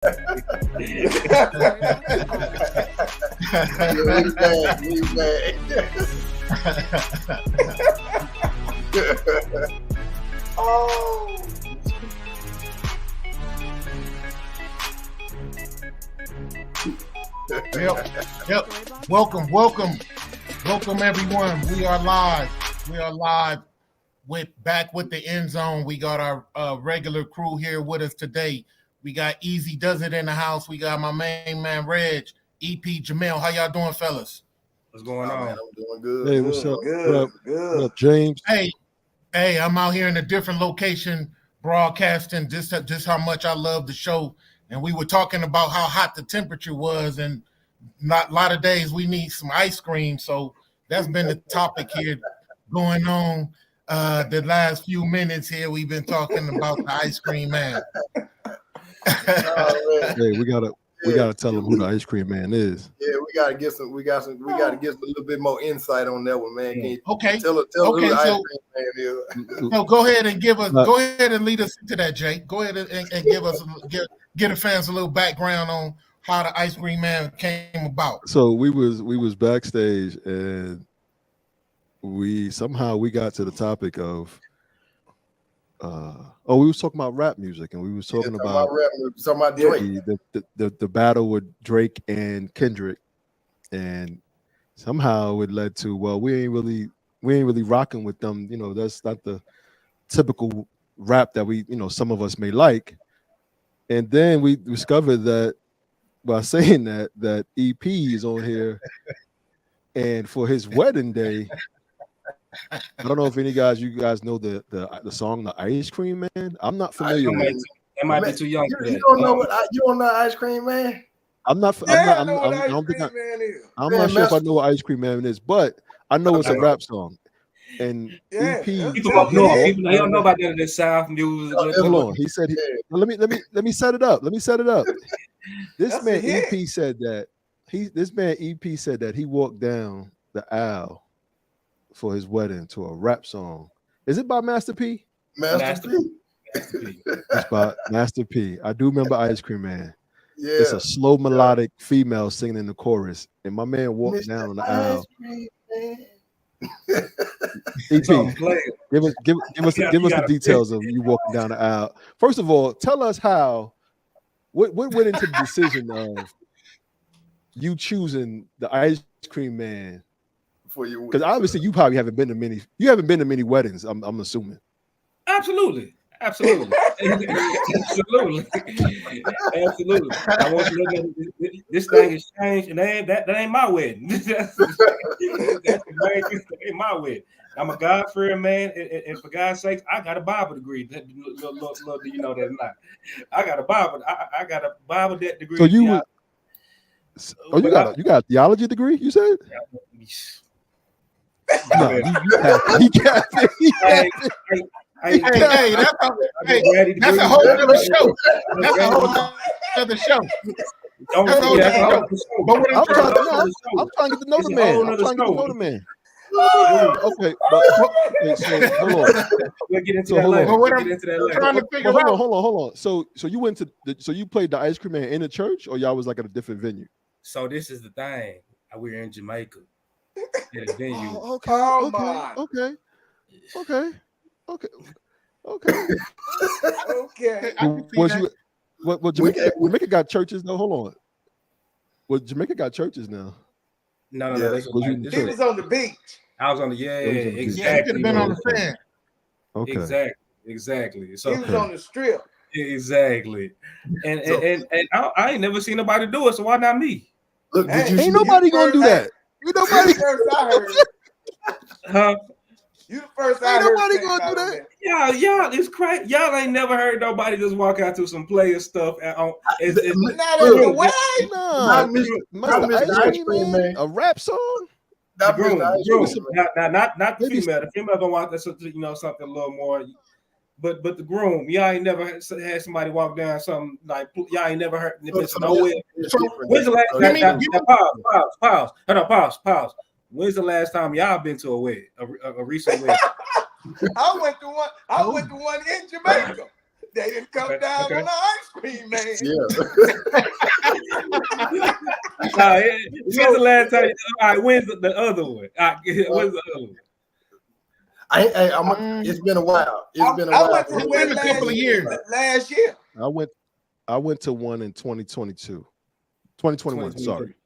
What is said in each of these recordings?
We back. Oh. Yep. Welcome everyone. We are live. Back with the End Zone. We got our regular crew here with us today. We got Easy Does It in the house. We got my main man Reg, EP Jamel. How y'all doing, fellas? What's going on? Man, I'm doing good. Hey, what's up? Good. What up, James? Hey, I'm out here in a different location broadcasting just how much I love the show. And we were talking about how hot the temperature was, and not a lot of days we need some ice cream. So that's been the topic here going on the last few minutes here. We've been talking about the ice cream man. Hey, we gotta tell them who the ice cream man is. Yeah, we gotta get a little bit more insight on that one, man. Can you tell who the ice cream man is? So go ahead and lead us into that, Jake. Go ahead and give us give the fans a little background on how the ice cream man came about. So we was backstage, and we got to the topic of we was talking about rap music, and we was talking about rap music, talking about Drake. the battle with Drake and Kendrick, and somehow it led to, well, we ain't really rocking with them. You know, that's not the typical rap that we, some of us may like. And then we discovered that by saying that EP is on here, and for his wedding day, I don't know if you guys know the song "The Ice Cream Man." I'm not familiar with it. It might be too young. You don't know you don't know Ice Cream Man? I'm not sure if I know what Ice Cream Man is, but I know it's a rap song. And EP, people they don't know about that in the South music. Hold on, he said. Let me set it up. This man EP said that he walked down the aisle for his wedding to a rap song. Is it by Master P? Master P. It's by Master P. I do remember Ice Cream Man. Yeah. It's a slow melodic female singing in the chorus, and my man walked down on the aisle. EP, give us the details of you walking down the aisle. First of all, tell us what went into the decision of you choosing the Ice Cream Man. Because obviously you probably haven't been to many weddings. I'm assuming. Absolutely. I want you to know this thing has changed, and that ain't my wedding. That's the main thing. That ain't my wedding. I'm a God-fearing man, and for God's sake, I got a Bible degree. Do you know that or not? I got a Bible. I got a Bible degree. So you got a theology degree? You said? No, he got it. Hey, that's a whole other show. That's a whole other show. But what I'm trying to get to know the man. Okay, so hold on. We'll get into that later. Hold on. So you played the Ice Cream Man in the church, or y'all was like at a different venue? So this is the thing. We're in Jamaica at a venue. Okay. Well, Jamaica got churches though. Hold on. Well, Jamaica got churches now. No. He was on the beach. I was on the exactly. He could have been on the fan. Okay. Exactly. So he was on the strip. Exactly. And I ain't never seen nobody do it. So why not me? Look, ain't nobody gonna do that. Ain't nobody. Huh? You the first. Ain't nobody gonna do that. Y'all, it's crazy. Y'all ain't never heard nobody just walk out to some player stuff. Not in the way. Ice Cream Man. A rap song. Not the female. The female gonna walk. That's something a little more. But the groom, y'all ain't never had somebody walk down something like y'all ain't never heard. When's the last time? Pause. When's the last time y'all been to a wedding, a recent wedding? I went to one in Jamaica. They didn't come down on the ice cream, man. Yeah. When's the last time? All right, when's the other one? When's the other one? It's been a while. It's been a couple of years. Last year. I went to one in 2022. 2021, sorry.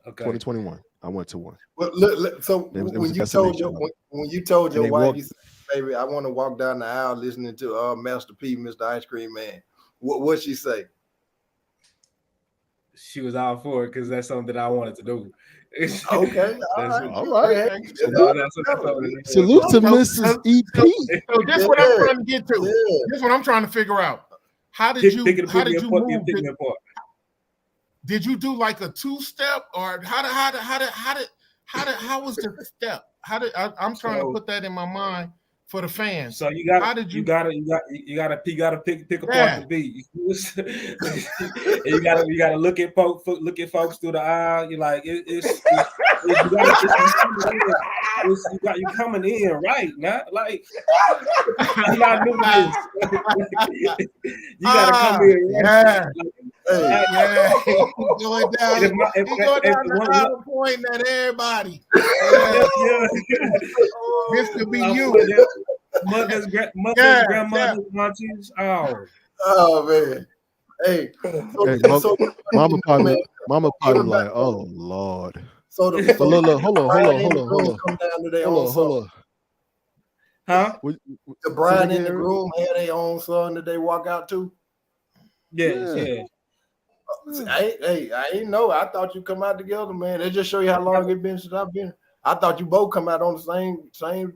Okay. 2021. I went to one. Well, look, so when you told your wife, you said, baby, I want to walk down the aisle listening to Master P, Mr. Ice Cream Man. What'd she say? She was all for it because that's something that I wanted to do. Okay, all right. Salute to Mrs. EP. So this is what I'm trying to get to. This is what I'm trying to figure out. How did you move? Did you do like a 2-step, or how was the step? I'm trying to put that in my mind for the fans. So you gotta pick apart the beat. You gotta look at folks through the aisle. You're like you coming in right now, like you gotta do this. You gotta come in. Yeah. Going down. He going down the aisle pointing at everybody. This could be you. Mothers, grandmothers, aunties. Oh man. Hey, Mama probably like, oh Lord. So hold on. Huh? The bride and the groom had their own son that they walk out to. Yeah. I ain't know. I thought you come out together, man. They just show you how long it been since I've been. I thought you both come out on the same song.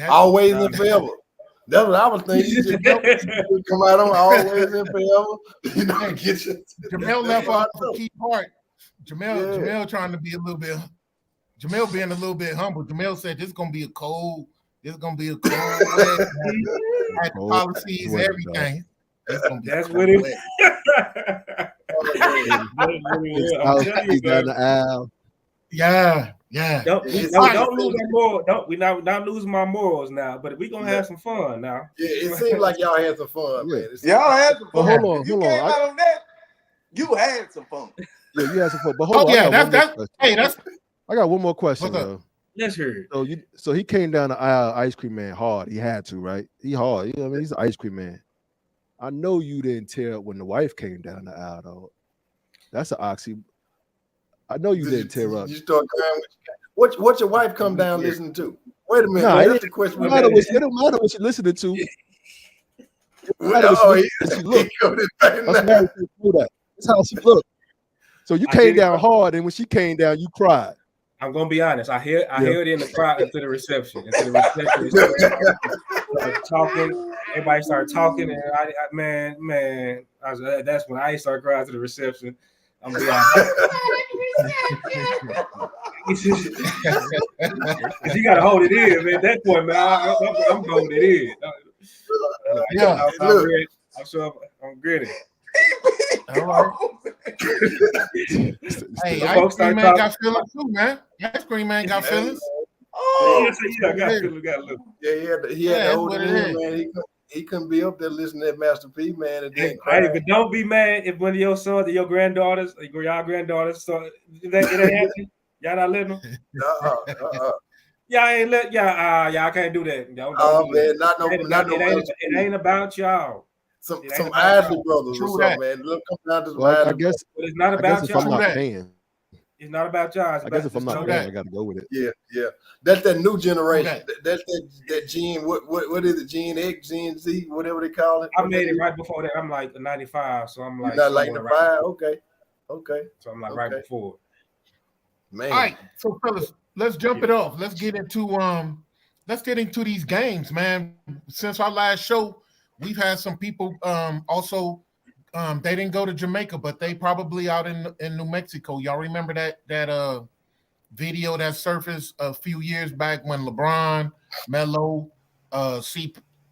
Always and forever. That's what I was thinking. You just come out on Always and Forever. You know, Jamel left out the key part. Jamel trying to be a little bit. Jamel being a little bit humble. Jamel said this is gonna be a cold. Way. Policies, everything. That's what it is. Yeah. Don't lose my morals. We not losing my morals now, but we gonna have some fun now. Yeah, it seems like y'all had some fun, man. Y'all had some fun. Hold on. Came out on that. You had some fun. Yeah, you had some fun. But hold on. I got one more question, though. Let's hear it. So he came down the aisle, Ice Cream Man, hard. He had to, right? He hard. You know what I mean? He's an Ice Cream Man. I know you didn't tear up when the wife came down the aisle, though. That's an oxy. I know you didn't tear up. You start crying. What your wife come down listening to? Wait a minute. That's the question. It don't matter what you're listening to. That's how she looked. So you came down hard, and when she came down, you cried. I'm gonna be honest. I heard it in the crowd into the reception. Talking, everybody started talking, and that's when I started crying to the reception. I'm gonna be honest. You gotta hold it in, man. At that point, man, I'm holding it in. I'm sure I'm gritty. All right. Hey, Ice Cream Man got feelings too, man. Ice Cream Man got feelings. I got feelings. He had to hold it in, man. He couldn't be up there listening to that Master P, man. And then but don't be mad if one of your sons or your granddaughters, or y'all granddaughters, so it ain't happen. Y'all not letting them. Y'all ain't let y'all can't do that. It ain't about y'all. Some Isley brothers or something, man. Look, come down to some I guess it's not about y'all. I'm not paying. It's not about y'all. I guess if I'm not paying, I got to go with it. Yeah. That's that new generation. That's that gene. What is it? Gene X, Gen Z, whatever they call it. I made it right before that. I'm like 95, so I'm like. You're not like 95. Okay. So I'm like right before. Man. All right, so fellas, let's jump it off. Let's get into these games, man. Since our last show, we've had some people also. They didn't go to Jamaica, but they probably out in New Mexico. Y'all remember that video that surfaced a few years back when LeBron, Melo,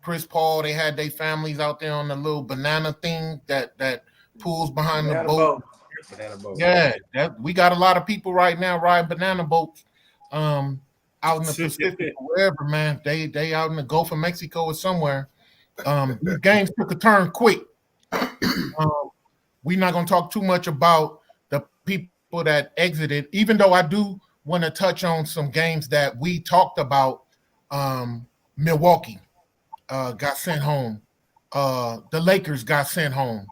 Chris Paul, they had their families out there on the little banana thing that pulls behind the boat. Yeah, we got a lot of people right now riding banana boats out in the Pacific or wherever, man. They out in the Gulf of Mexico or somewhere. These games took a turn quick. We're not going to talk too much about the people that exited, even though I do want to touch on some games that we talked about. Milwaukee got sent home. The Lakers got sent home.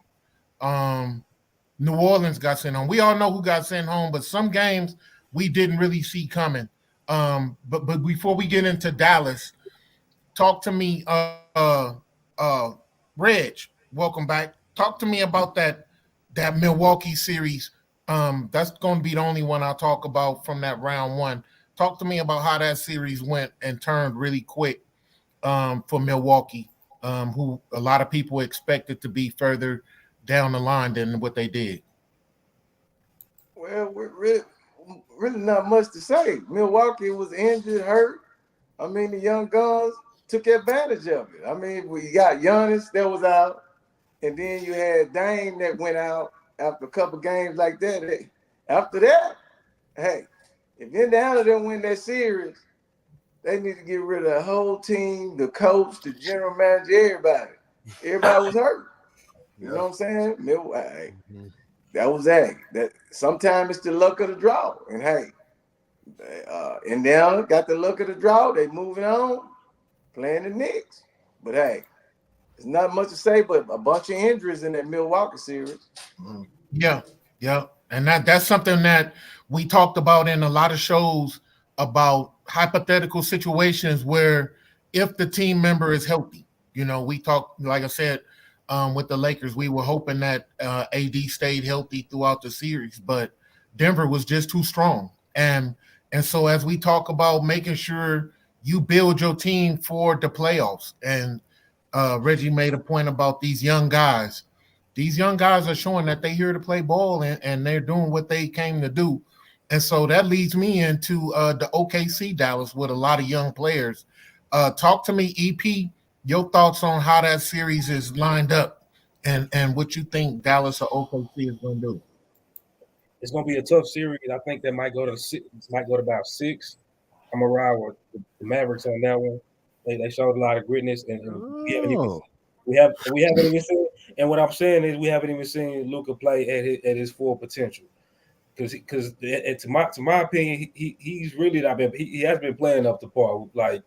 New Orleans got sent home. We all know who got sent home, but some games we didn't really see coming. But before we get into Dallas, talk to me, Reg. Welcome back. Talk to me about that Milwaukee series. That's going to be the only one I'll talk about from that round one. Talk to me about how that series went and turned really quick for Milwaukee, who a lot of people expected to be further down the line than what they did. Well, we're really not much to say. Milwaukee was injured, hurt. I mean, the young guns took advantage of it. I mean, we got Giannis that was out, and then you had Dame that went out after a couple games like that. After that, hey, if Indiana didn't win that series, they need to get rid of the whole team, the coach, the general manager, everybody. Everybody was hurt. You know what I'm saying? Milwaukee. That was that. Sometimes it's the luck of the draw. And hey, Indiana got the luck of the draw. They moving on, playing the Knicks. But hey, there's not much to say, but a bunch of injuries in that Milwaukee series. Yeah. And that's something that we talked about in a lot of shows about hypothetical situations where if the team member is healthy, we talked, like I said, with the Lakers, we were hoping that AD stayed healthy throughout the series, but Denver was just too strong. And so as we talk about making sure you build your team for the playoffs, and Reggie made a point about these young guys. These young guys are showing that they're here to play ball and they're doing what they came to do. And so that leads me into the OKC Dallas with a lot of young players. Talk to me, EP, your thoughts on how that series is lined up and what you think Dallas or OKC is going to do. It's going to be a tough series. I think that might go to about 6. I'm going to ride with the Mavericks on that one. They showed a lot of gritness, and we haven't even seen. And what I'm saying is, we haven't even seen Luka play at his full potential. Because to my opinion, he's really not been. He has been playing up to par. Like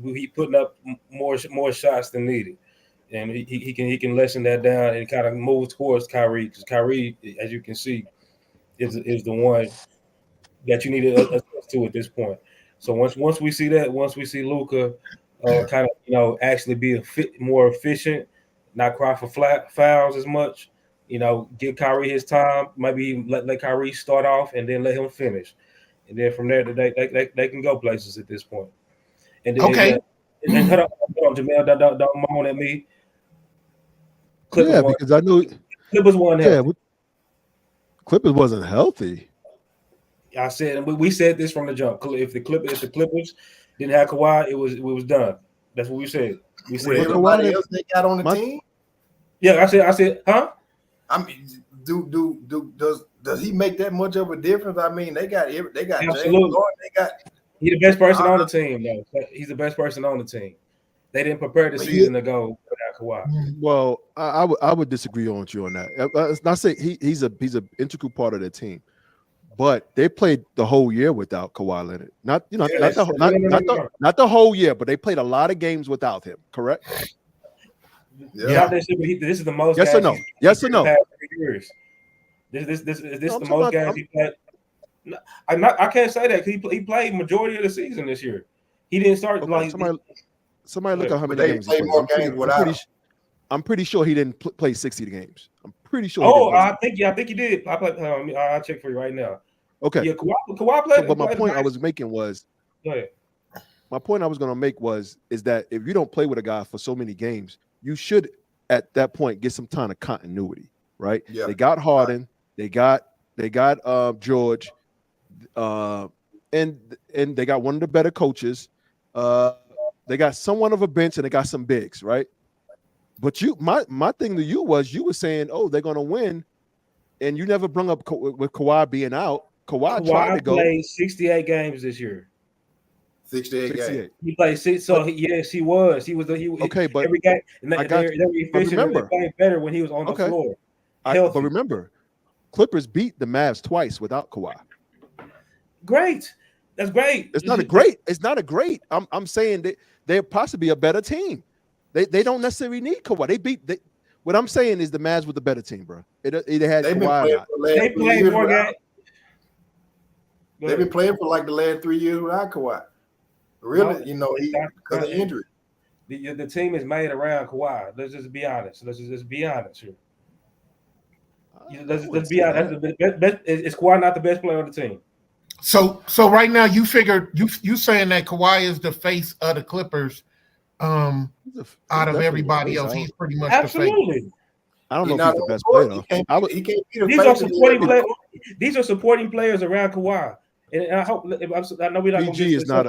he putting up more shots than needed, and he can lessen that down and kind of move towards Kyrie. Because Kyrie, as you can see, is the one that you need to adjust to at this point. So once we see that, once we see Luka kind of actually be more efficient, not cry for fouls as much. Give Kyrie his time. Maybe let Kyrie start off and then let him finish, and then from there they can go places at this point. And then, okay. And hold on, Jamel, don't moan at me. Clippers because I knew Clippers wasn't healthy. Clippers wasn't healthy. I said we said this from the jump. If the Clippers didn't have Kawhi, it was done. That's what we said. We said everybody else they got on the team. Yeah, I said, huh? I mean, does he make that much of a difference? I mean, they got absolutely. James Harden, He's the best person on the team, though. He's the best person on the team. They didn't prepare the season to go without Kawhi. Well, I would disagree on you on that. It's not saying he's an integral part of their team, but they played the whole year without Kawhi Leonard. Not the whole year, but they played a lot of games without him. Correct? Yeah. This is the most. Yes or no? Yes or no? Years. This is the most games he played. I can't say that because he played majority of the season this year. He didn't start like somebody look at how many games he played. I'm pretty sure he didn't play 60 games. I'm pretty sure. I think he did. I'll check for you right now. Okay. Yeah, Kawhi played. But my point I was making was. Go ahead. My point I was going to make is that if you don't play with a guy for so many games, you should at that point get some kind of continuity, right? Yeah. They got Harden, they got George, and they got one of the better coaches. They got somewhat of a bench and they got some bigs, right? But my thing to you was you were saying, oh, they're gonna win, and you never brought up with Kawhi being out. Kawhi tried to go. Played 68 games this year. 68 games. He played 6, so yes, he was. He was okay, but every game. I got they were efficient. They played better when he was on the floor. But remember, Clippers beat the Mavs twice without Kawhi. Great. That's great. It's not a great. It's not a great. I'm saying that they're possibly a better team. They don't necessarily need Kawhi. What I'm saying is the Mavs were the better team, bro. It had Kawhi. They played more games. They've been playing for like the last 3 years without Kawhi. Really, because of injury. The team is made around Kawhi. Let's just be honest. Let's just be honest here. Let's be honest. Is Kawhi not the best player on the team? So right now you figure you saying that Kawhi is the face of the Clippers out of everybody else. He's pretty much absolutely the face. I don't know if he's the best player though. He can't be the these are supporting players. These are supporting players around Kawhi. And I hope I know we're not PG is not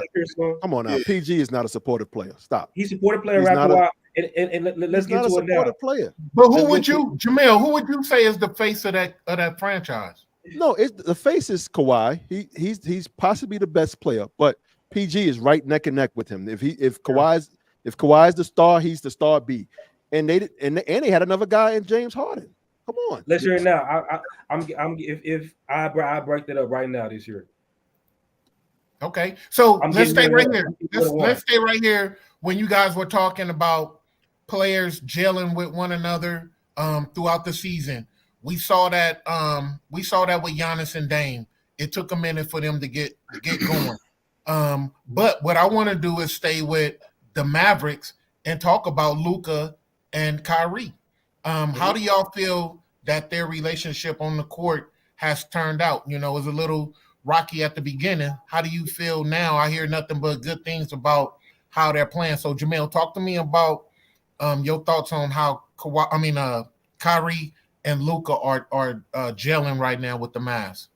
come on now. Yeah. PG is not a supportive player. Stop. He's a supportive player around Kawhi. And let's get to it now. Player. But who would you, Jamel? Who would you say is the face of that franchise? No, the face is Kawhi. He's possibly the best player, but PG is right neck and neck with him. If Kawhi's the star, he's the star B. And they had another guy in James Harden. Come on. Let's hear it now. I break that up right now this year. Okay, so let's stay right here. Let's stay right here when you guys were talking about players gelling with one another throughout the season. We saw that with Giannis and Dame. It took a minute for them to get going. But what I want to do is stay with the Mavericks and talk about Luka and Kyrie. How do y'all feel that their relationship on the court has turned out? It was a little rocky at the beginning. How do you feel now? I hear nothing but good things about how they're playing. So Jamel, talk to me about your thoughts on how Kyrie and Luka are gelling right now with the Mavs.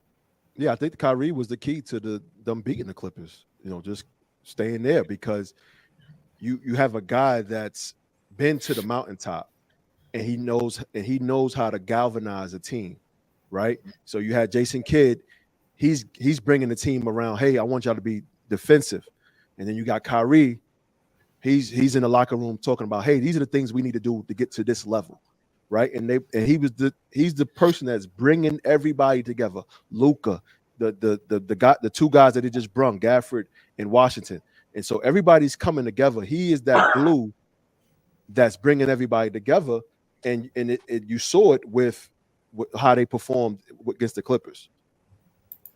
Yeah, I think Kyrie was the key to them beating the Clippers. Just staying there because you have a guy that's been to the mountaintop and he knows how to galvanize a team, right? So you had Jason Kidd. He's bringing the team around. Hey, I want y'all to be defensive, and then you got Kyrie. He's in the locker room talking about, hey, these are the things we need to do to get to this level, right? And he's the person that's bringing everybody together. Luka, the two guys that he just brung, Gafford and Washington, and so everybody's coming together. He is that glue that's bringing everybody together, and you saw it with how they performed against the Clippers.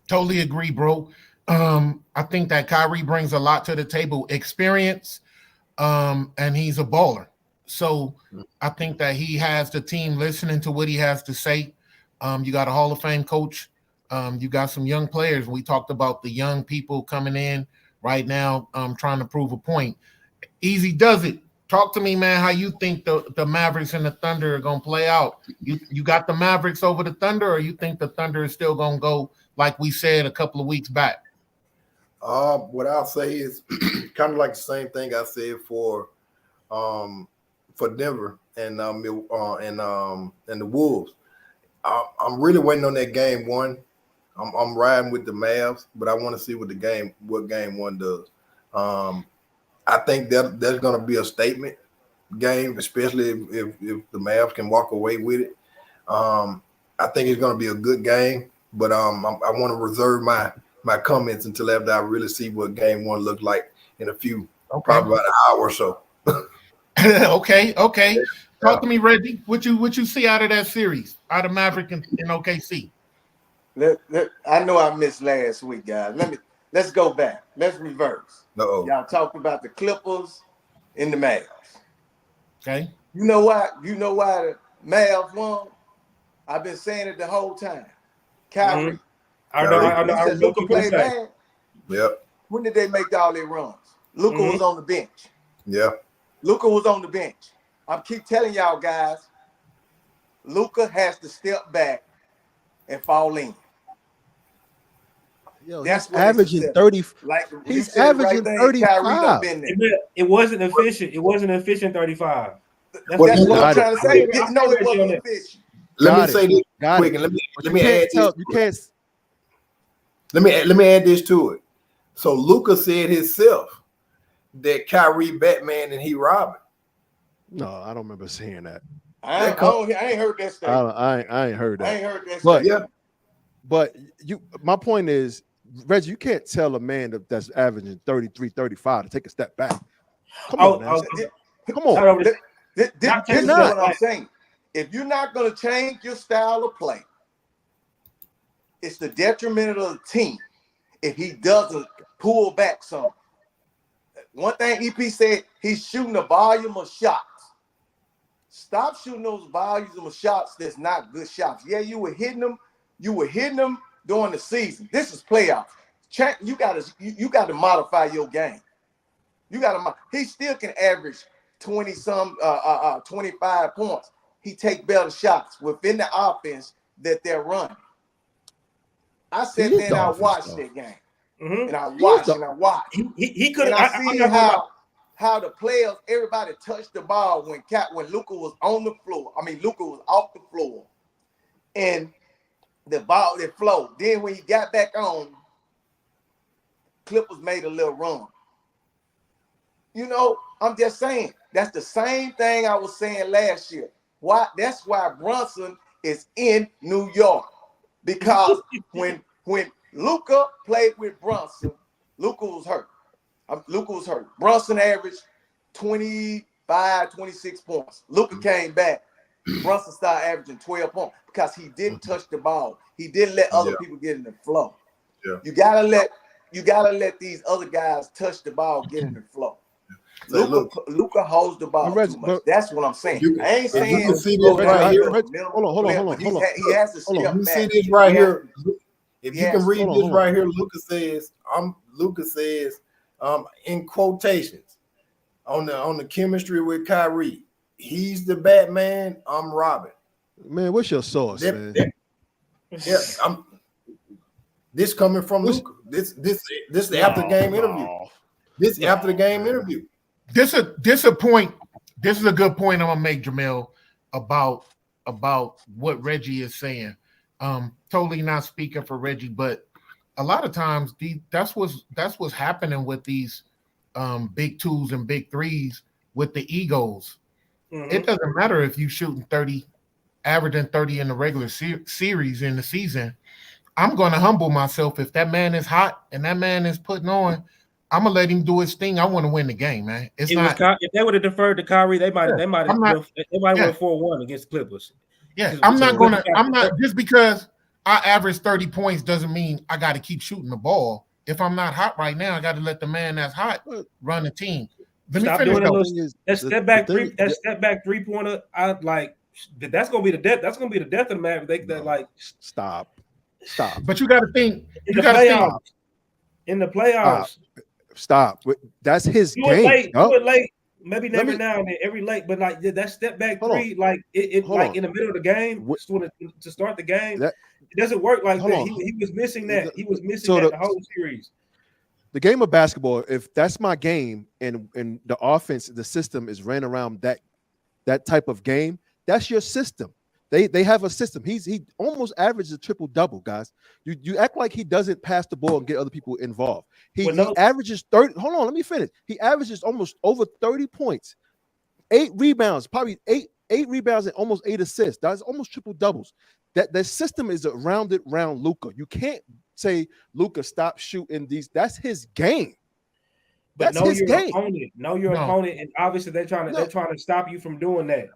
Totally agree, bro. I think that Kyrie brings a lot to the table, experience, and he's a baller. So I think that he has the team listening to what he has to say. You got a Hall of Fame coach. You got some young players. We talked about the young people coming in right now, trying to prove a point. Easy does it. Talk to me, man, how you think the Mavericks and the Thunder are going to play out. You got the Mavericks over the Thunder, or you think the Thunder is still going to go like we said a couple of weeks back? What I'll say is kind of like the same thing I said for Denver and the Wolves. I'm really waiting on that game one. I'm riding with the Mavs, but I want to see what game one does. I think that there's going to be a statement game, especially if the Mavs can walk away with it. I think it's going to be a good game. But I want to reserve my comments until after I really see what game one looks like in probably about an hour or so. Okay. Talk to me, Reggie. What you see out of that series, out of Maverick and OKC? I know I missed last week, guys. Let's go back. Let's reverse. Uh-oh. Y'all talked about the Clippers and the Mavs. Okay. You know why the Mavs won? I've been saying it the whole time. Kyrie. I know. Luka played bad. Yep. When did they make all their runs? Luka was on the bench. Yeah. Luka was on the bench. I keep telling y'all guys, Luka has to step back and fall in. That's what averaging 30. He's averaging 35. It wasn't efficient. It wasn't efficient 35. That's what I'm trying to say. No, it wasn't efficient. Let me say this quick, and let me add this. Let me add this to it. So Luka said himself that Kyrie Batman and he Robin. No, I don't remember seeing that. I ain't heard that statement. I ain't heard that. I ain't heard that But statement. But my point is, Reggie, you can't tell a man that's averaging 33, 35 to take a step back. Come on, man. Come on. This is what I'm saying. If you're not going to change your style of play, it's the detriment of the team if he doesn't pull back some. One thing EP said, he's shooting a volume of shots. Stop shooting those volumes of shots that's not good shots. Yeah, you were hitting them. You were hitting them during the season. This is playoffs. You got to modify your game. He still can average 25 points. He take better shots within the offense that they're running. I sat there and I watched that game. Mm-hmm. And I watched. He could. And I see how the players, everybody touched the ball when Luka was on the floor. I mean, Luka was off the floor, and the ball that flowed. Then when he got back on, Clippers made a little run. You know, I'm just saying that's the same thing I was saying last year. That's why Brunson is in New York, because when Luka played with Brunson, Luka was hurt. Brunson averaged 25, 26 points. Luka came back. Brunson started averaging 12 points because he didn't touch the ball. He didn't let other people get in the flow. Yeah. You gotta let these other guys touch the ball, get in the flow. Luka holds the ball too much. That's what I'm saying. I ain't saying you can see this right here. Hold on. He has to step back. You see this right here. If you can read this right here, Luka says, in quotations, on the chemistry with Kyrie, he's the Batman, I'm Robin. Man, what's your source, man? This coming from Luka. This is the after game interview. This is after the game interview. This is a point. This is a good point I'm gonna make, Jamel, about what Reggie is saying. Totally not speaking for Reggie, but a lot of times that's what's happening with these big twos and big threes with the egos. Mm-hmm. It doesn't matter if you shooting 30, averaging 30 in the regular series in the season. I'm going to humble myself. If that man is hot and that man is putting on, I'm gonna let him do his thing. I want to win the game, man. If they would have deferred to Kyrie, they might have won 4-1 against the Clippers. Yeah, I'm not just because I average 30 points doesn't mean I got to keep shooting the ball. If I'm not hot right now, I got to let the man that's hot run the team. Stop doing that step back 3-pointer. That's gonna be the death. That's gonna be the death of the Mavericks. Stop. But you got to think in the playoffs. Stop. That's his game. Do it late. Maybe never now and then, every late, but that step back three, in the middle of the game, to start the game, it doesn't work like that. He was missing that. He was missing the whole series. The game of basketball, if that's my game, and the offense, the system is ran around that type of game, that's your system. They have a system. He almost averages a triple-double, guys. You act like he doesn't pass the ball and get other people involved. He averages 30. Hold on, let me finish. He averages almost over 30 points, 8 rebounds, probably eight rebounds and almost 8 assists. That's almost triple-doubles. That system is round Luka. You can't say Luka stop shooting these. That's his game. But know your opponent, and obviously they're trying to stop you from doing that.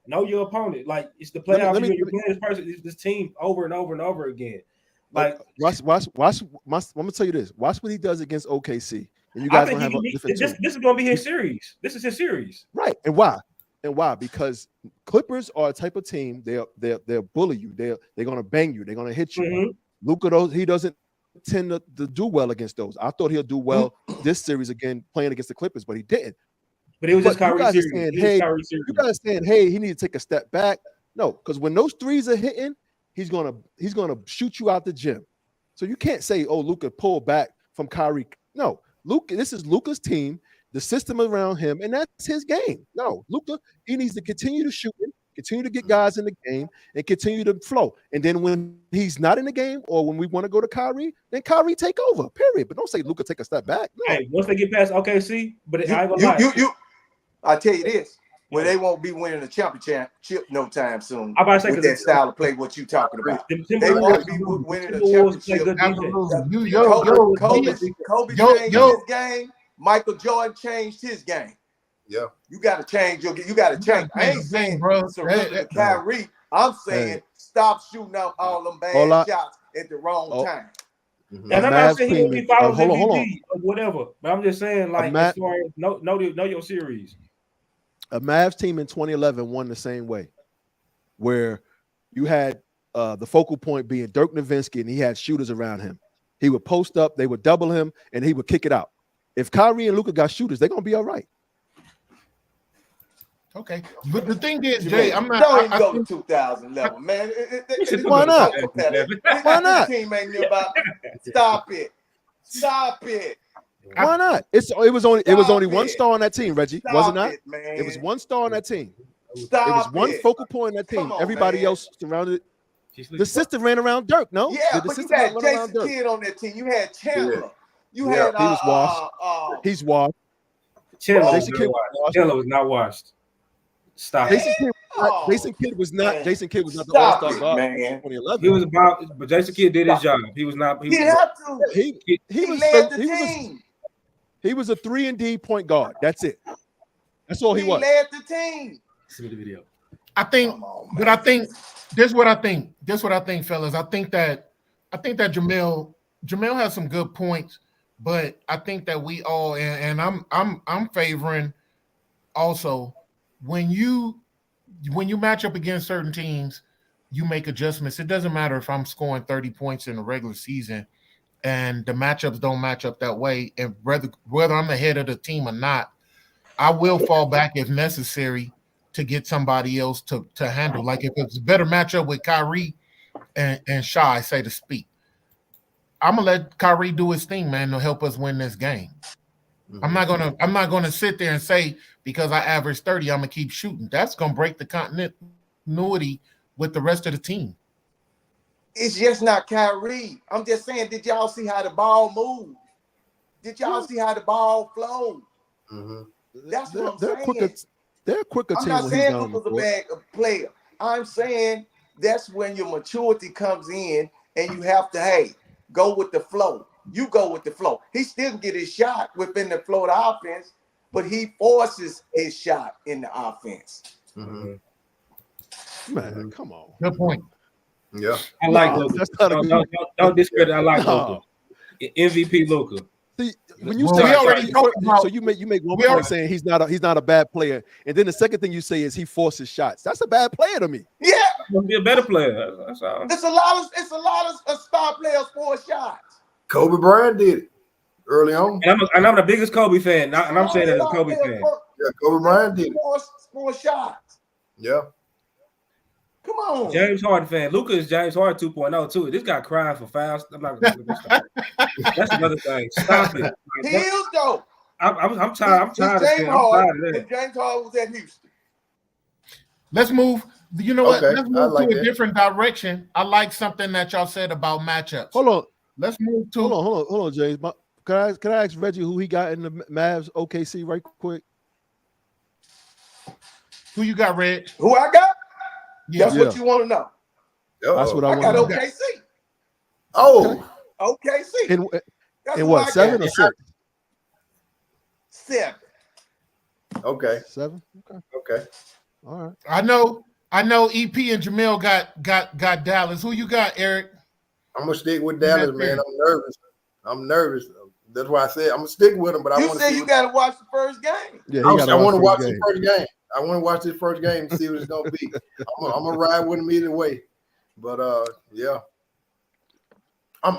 Know your opponent. Like, it's the playoffs. You're playing this person, this team over and over and over again. Like, watch. I'm gonna tell you this. Watch what he does against OKC, and you guys gonna have a different. This is gonna be his series. This is his series, right? And why? Because Clippers are a type of team. They'll bully you. They're gonna bang you. They're gonna hit you. Mm-hmm. Luka, he doesn't tend to do well against those. I thought he'll do well this series again, playing against the Clippers, but he didn't. But it was just Kyrie series. You guys saying, hey, he need to take a step back. No, because when those threes are hitting, he's gonna shoot you out the gym. So you can't say, oh, Luka pulled back from Kyrie. No, Luka, this is Luka's team, the system around him, and that's his game. No, Luka, he needs to continue to shoot. continue to get guys in the game, and continue to flow. And then when he's not in the game, or when we want to go to Kyrie, then Kyrie take over. Period. But don't say Luka take a step back. No. Hey, once they get past OKC, but I ain't gonna lie. I tell you this. Well, they won't be winning a championship no time soon. I'm about to say, with that style of play, what you talking about? They won't be winning a championship. Kobe changed his game. Michael Jordan changed his game. Yeah, you got to change. You got to change. I ain't saying surrender to Kyrie. I'm saying stop shooting out all them bad shots at the wrong time. And I'm not saying he'll be following MVP or whatever, but I'm just saying, like, as far as know your series. A Mavs team in 2011 won the same way, where you had the focal point being Dirk Nowitzki, and he had shooters around him. He would post up, they would double him, and he would kick it out. If Kyrie and Luka got shooters, they're gonna be all right. Okay, but the thing is, Jay, I'm not. Don't even go to 2011, man. Why not? Why not? Team ain't near about. Stop it. Why not? It was only one star on that team, Reggie. Was it not? It was one star on that team. It was one focal point on that team. Everybody else surrounded. The sister ran around Dirk. No, yeah, but you had Jason Kidd on that team. You had Chandler. You had he was washed. He's washed. Chandler was not washed. Stop. Jason Kidd was not. Jason Kidd was not the all-star guard in 2011. He was but Jason Kidd did his job. He was not. He had to. He led the team. He was a 3-and-D point guard. That's it. That's all he was. He led the team. See the video. I think, but I think this is what I think. This is what I think, fellas. I think that Jamel has some good points, but I think that we all and I'm favoring also when you match up against certain teams, you make adjustments. It doesn't matter if I'm scoring 30 points in the regular season and the matchups don't match up that way, and whether I'm the head of the team or not, I will fall back if necessary to get somebody else to handle. Like if it's a better matchup with Kyrie and Shy, say to speak, I'm gonna let Kyrie do his thing, man, to help us win this game. Mm-hmm. I'm not gonna sit there and say because I average 30, I'm gonna keep shooting. That's gonna break the continuity with the rest of the team. It's just not Kyrie. I'm just saying, did y'all see how the ball moved? Did y'all see how the ball flowed? Mm-hmm. That's what I'm saying. They're a quicker team. I'm not saying Luka's a bad player. I'm saying that's when your maturity comes in and you have to, go with the flow. You go with the flow. He still can get his shot within the flow of the offense, but he forces his shot in the offense. Mm-hmm. Man, come on. Good point. Yeah, I like Luka. Don't discredit. I like Luka. MVP Luka. See, when you say so you make one point saying he's not a bad player, and then the second thing you say is he forces shots. That's a bad player to me. Yeah, must be a better player. That's all. It's a lot of star players force shots. Kobe Bryant did it early on, and I'm the biggest Kobe fan. And I'm saying that as a Kobe fan. Yeah, Kobe Bryant did it. Force shots. Yeah. Come on. James Harden fan. Luka is James Harden 2.0 too. This guy crying for fouls. I'm not gonna stop. That's another thing. Stop it. He is though. I'm tired. I'm tired of that. James Harden was at Houston. Let's move. You know what? Let's move to a different direction. I like something that y'all said about matchups. Hold on. Let's move to. Hold on, James. Can I ask Reggie who he got in the Mavs OKC right quick? Who you got, Reg? Who I got? That's what you want to know. That's what I want to know. I got OKC. Oh, OKC. In what, 7 or 6? 7. Okay. 7? Okay. All right. I know EP and Jamel got Dallas. Who you got, Eric? I'm gonna stick with Dallas, man. I'm nervous. That's why I said I'm gonna stick with them. But I want to. You got to watch the first game. Yeah, I want to watch the first game. I want to watch this first game and see what it's gonna be. I'm gonna ride with him either way. But yeah, I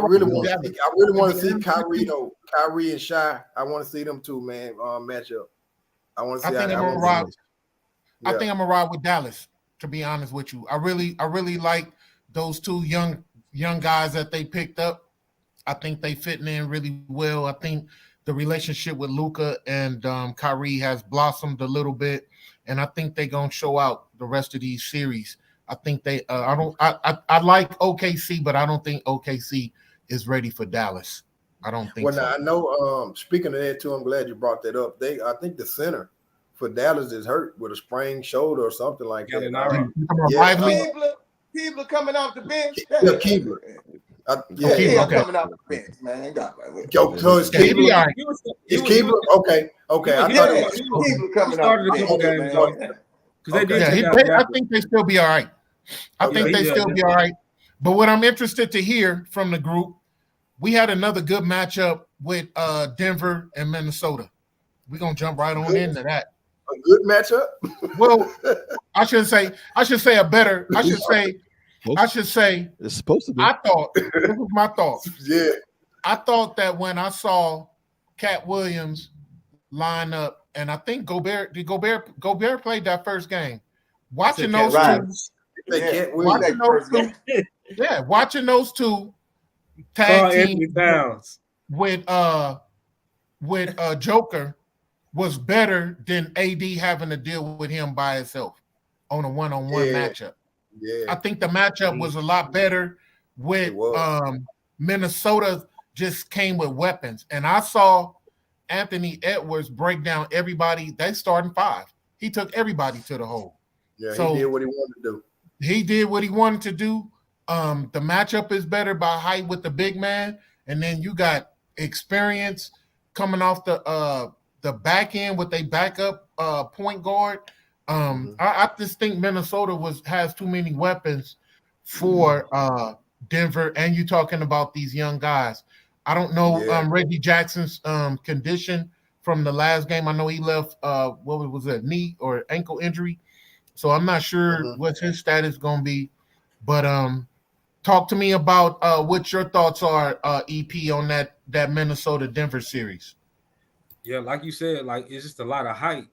really want to see Kyrie though. Kyrie and Shy. I want to see them two, man. Match up. I want to see. I think I'm gonna ride with Dallas. To be honest with you, I really like those two young guys that they picked up. I think they fitting in really well. I think the relationship with Luka and Kyrie has blossomed a little bit, and I think they're gonna show out the rest of these series. I think they. I like OKC, but I don't think OKC is ready for Dallas. I don't think Well, so. now I know. Speaking of that too, I'm glad you brought that up. I think the center for Dallas is hurt with a sprained shoulder or something like Yeah, that. all right. Lively. Keebler coming off the bench. Yeah, Keebler. Yeah, Keebler, okay. coming off the bench, man. So it's Yeah, he be Keebler. all right. Is Keebler okay? Okay, I thought it was. Keebler coming started off a the couple bench, games, man. though. Because they did Yeah, take out I Raptor. think they still be all right. I think they still be all right. But what I'm interested to hear from the group, we had another good matchup with Denver and Minnesota. We're gonna jump right on into that. A good matchup. Well, I should say a better. I should say. It's supposed to be. I thought this was my thought. Yeah. I thought that when I saw Cat Williams line up, and I think Gobert played that first game. Watching those two tag team with Joker was better than AD having to deal with him by himself on a one-on-one matchup. Yeah. I think the matchup was a lot better with Minnesota just came with weapons. And I saw Anthony Edwards break down everybody. They starting five. He took everybody to the hole. Yeah, so he did what he wanted to do. He did what he wanted to do. The matchup is better by height with the big man. And then you got experience coming off the back end with a backup point guard. I just think Minnesota has too many weapons for Denver, and you're talking about these young guys. I don't know Reggie Jackson's condition from the last game. I know he left what was it, knee or ankle injury, so I'm not sure what his status going to be. But talk to me about what your thoughts are, EP, on that Minnesota Denver series. Yeah, like you said, like it's just a lot of height,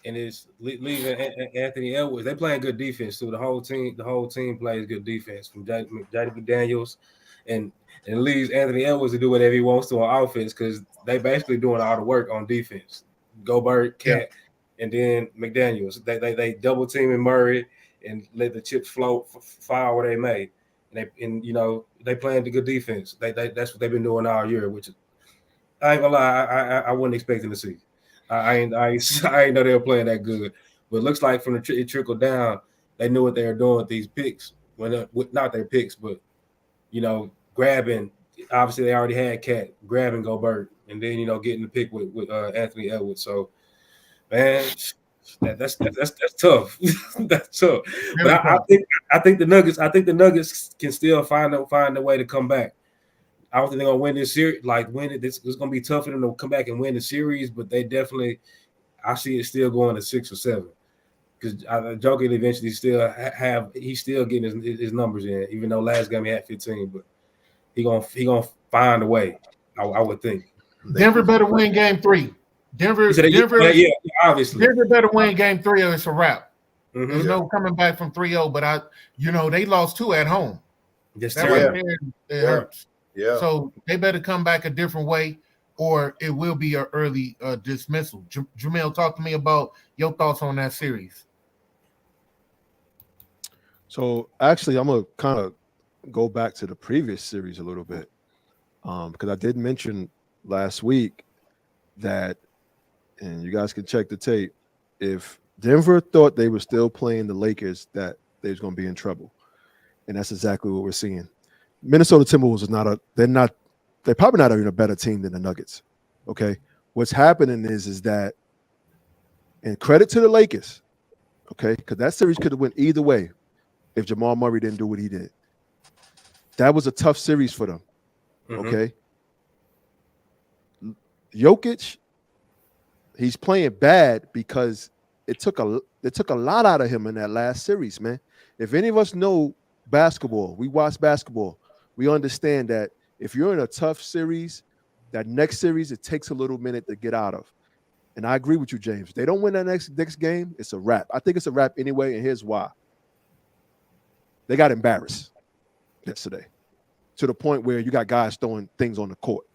and it's leaving Anthony Edwards. They playing good defense too. The whole team plays good defense from Jaden McDaniels, and it leaves Anthony Edwards to do whatever he wants to on offense because they basically doing all the work on defense. Gobert, Cat, and then McDaniels. They double teaming Murray and let the chips fire where they may. And they playing the good defense. That's what they've been doing all year, which is, I ain't gonna lie, I wasn't expecting to see. I ain't know they were playing that good, but it looks like from the trickle down, they knew what they were doing with these picks. Not their picks, but grabbing. Obviously, they already had Cat grabbing Gobert, and then getting the pick with Anthony Edwards. So, man, that's tough. That's tough. But I think the Nuggets can still find a way to come back. I don't think they're gonna win this series. It's gonna be tough for them to come back and win the series, but they definitely, I see it still going to 6 or 7 because Joker eventually he's still getting his numbers in, even though last game he had 15, but he gonna find a way. I would think. Denver better win game 3. Denver, obviously. Denver better win game 3 or it's a wrap. There's no coming back from 3-0, but they lost 2 at home. That right there, it hurts. Yeah. So they better come back a different way, or it will be an early dismissal. Jamel, talk to me about your thoughts on that series. So actually, I'm gonna kind of go back to the previous series a little bit, because I did mention last week that, and you guys can check the tape, if Denver thought they were still playing the Lakers, that they was gonna be in trouble, and that's exactly what we're seeing. Minnesota Timberwolves they're probably not even a better team than the Nuggets. Okay. What's happening is that, and credit to the Lakers, okay, because that series could have went either way if Jamal Murray didn't do what he did. That was a tough series for them. Okay. Jokic, he's playing bad because it took a lot out of him in that last series, man. If any of us know basketball, we watch basketball, we understand that if you're in a tough series, that next series, it takes a little minute to get out of. And I agree with you, James. If they don't win that next game, it's a wrap. I think it's a wrap anyway, and here's why. They got embarrassed yesterday to the point where you got guys throwing things on the court,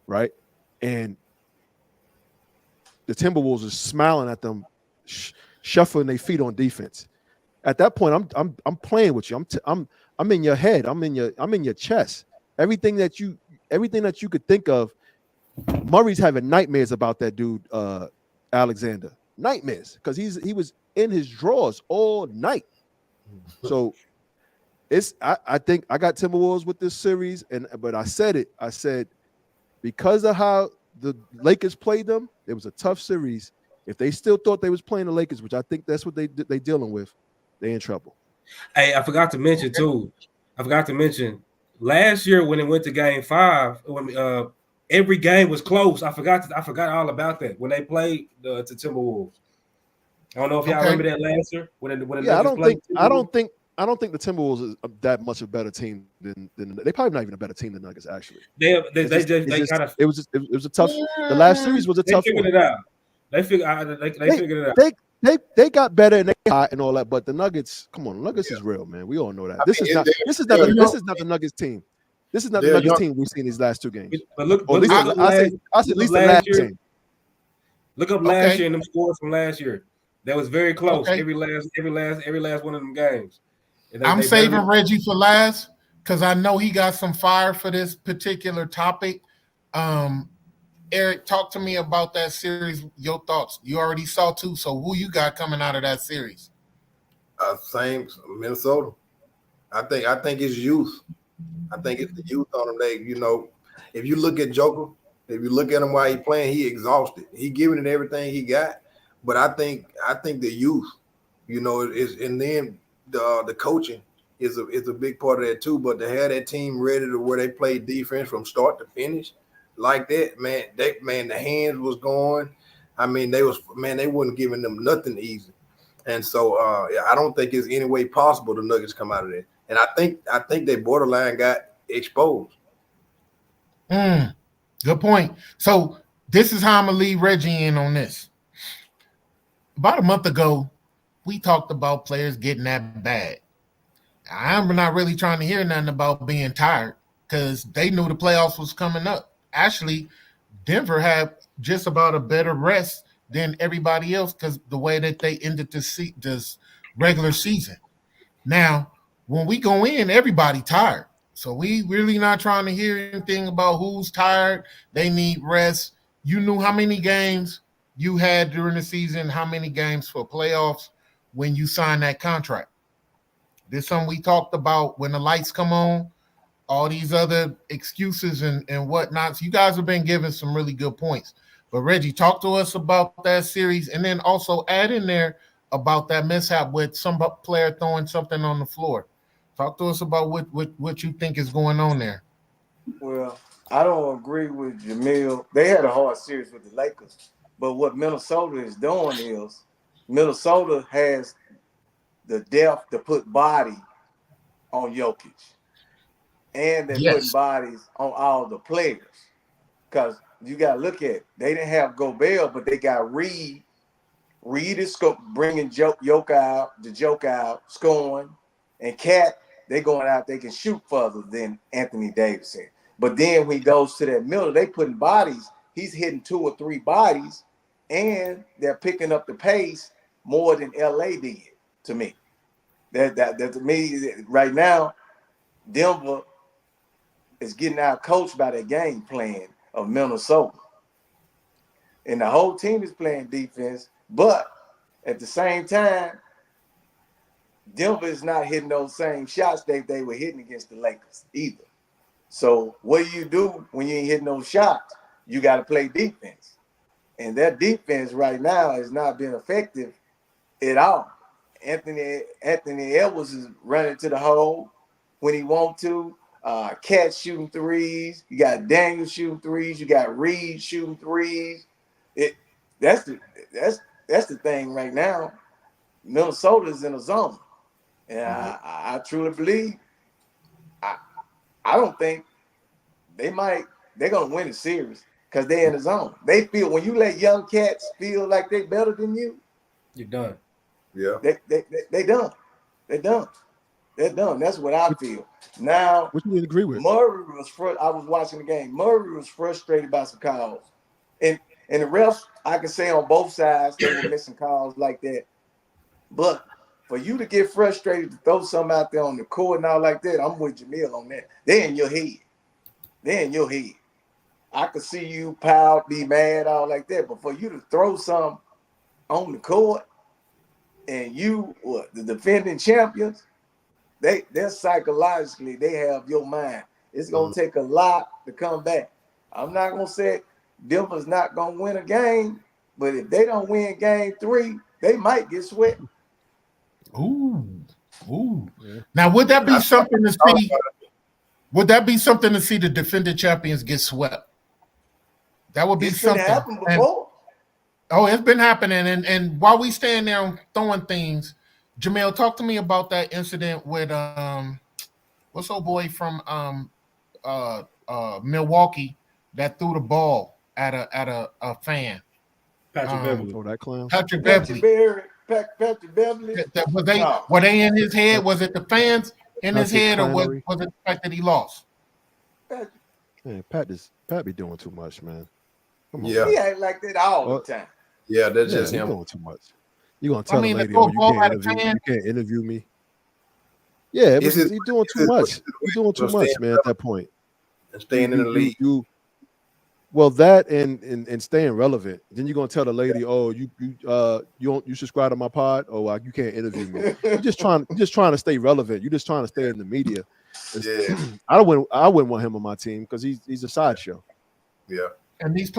right? And the Timberwolves are smiling at them. shuffling their feet on defense. At that point, I'm playing with you. I'm in your head. I'm in your chest. Everything that you could think of. Murray's having nightmares about that dude, Alexander. Nightmares because he was in his drawers all night. So I think I got Timberwolves with this series, but I said because of how the Lakers played them, it was a tough series. If they still thought they was playing the Lakers, which I think that's what they dealing with, they in trouble. Hey, I forgot to mention too. Last year when it went to Game 5, when every game was close. I forgot all about that when they played the Timberwolves. I don't know if y'all remember that last year when I don't think the Timberwolves is that much a better team than they probably not even a better team than Nuggets actually. It was a tough. The last series was a tough. They figured it out. They figured it out. They got better and they hot and all that, but the Nuggets, come on, Nuggets is real, man. We all know that. This is not the Nuggets team. This is not the Nuggets team we've seen these last two games. But look, at least the last game. Look up last year and them scores from last year. That was very close. Okay. Every last one of them games. I'm saving Reggie for last because I know he got some fire for this particular topic. Eric, talk to me about that series. Your thoughts. You already saw two, so who you got coming out of that series? Same Minnesota. I think it's youth. I think it's the youth on them. If you look at Joker, if you look at him while he playing, he exhausted. He giving it everything he got. But I think the youth, is, and then the coaching is a big part of that too. But to have that team ready to where they play defense from start to finish like that, man, the hands was going. I mean, they wasn't giving them nothing easy. And so I don't think it's any way possible the Nuggets come out of that. And I think they borderline got exposed. Good point. So this is how I'm gonna leave Reggie in on this. About a month ago, we talked about players getting that bad. I'm not really trying to hear nothing about being tired because they knew the playoffs was coming up. Actually, Denver had just about a better rest than everybody else because the way that they ended this regular season. Now, when we go in, everybody tired. So we really not trying to hear anything about who's tired. They need rest. You knew how many games you had during the season, how many games for playoffs when you signed that contract. This is something we talked about when the lights come on, all these other excuses and whatnot. So you guys have been giving some really good points. But Reggie, talk to us about that series and then also add in there about that mishap with some player throwing something on the floor. Talk to us about what you think is going on there. Well, I don't agree with Jamil. They had a hard series with the Lakers. But what Minnesota is doing is Minnesota has the depth to put body on Jokic. And they're putting bodies on all the players. Because you got to look at it. They didn't have Gobert, but they got Reed. Reed is bringing Joke out, scoring. And Cat, they going out, they can shoot further than Anthony Davidson. But then when he goes to that middle, they putting bodies. He's hitting 2 or 3 bodies. And they're picking up the pace more than LA did to me. That to me right now, Denver is getting out coached by the game plan of Minnesota. And the whole team is playing defense, but at the same time, Denver is not hitting those same shots they were hitting against the Lakers either. So what do you do when you ain't hitting those shots? You got to play defense. And that defense right now has not been effective at all. Anthony Edwards is running to the hole when he wants to. Cat shooting threes. You got Daniel shooting threes. You got Reed shooting threes. That's the thing right now. Minnesota's in a zone, and I truly believe. I don't think they're gonna win the series because they're in the zone. They feel when you let young cats feel like they're better than you, you're done. Yeah, they done. They're done. They're done. That's what I feel. Now, what you agree with? Murray was I was watching the game. Murray was frustrated by some calls, and the refs, I can say on both sides, they were missing calls like that. But for you to get frustrated to throw something out there on the court and all like that, I'm with Jamil on that. They're in your head. They're in your head. I could see you pout, be mad, all like that. But for you to throw something on the court and you, the defending champions, they're psychologically, they have your mind. It's going to take a lot to come back. I'm not going to say Denver's not going to win a game, but if they don't win game 3, they might get swept. Ooh. Yeah. Now, would that be something to see? Would that be something to see the defending champions get swept? That would be something. It's been happening before. It's been happening. And while we stand there throwing things, Jamel, talk to me about that incident with what's old boy from Milwaukee that threw the ball at a fan. Patrick Beverly. Oh, that clown. Patrick Beverly. Patrick Beverly. Were they in his head? Was it the fans in his head, or was it the fact that he lost? Man, Pat be doing too much, man. Come on. He ain't like that all the time. Yeah, that's just him doing too much. You gonna tell a lady, oh, you can't interview me? Yeah, he's doing too much. He's doing too much, man. At that point, and staying in the league. Well, that and staying relevant. Then you're gonna tell the lady, "Oh, you subscribe to my pod? Oh, you can't interview me." You're just trying to stay relevant. You're just trying to stay in the media. Yeah, I wouldn't want him on my team because he's a sideshow. Yeah, and these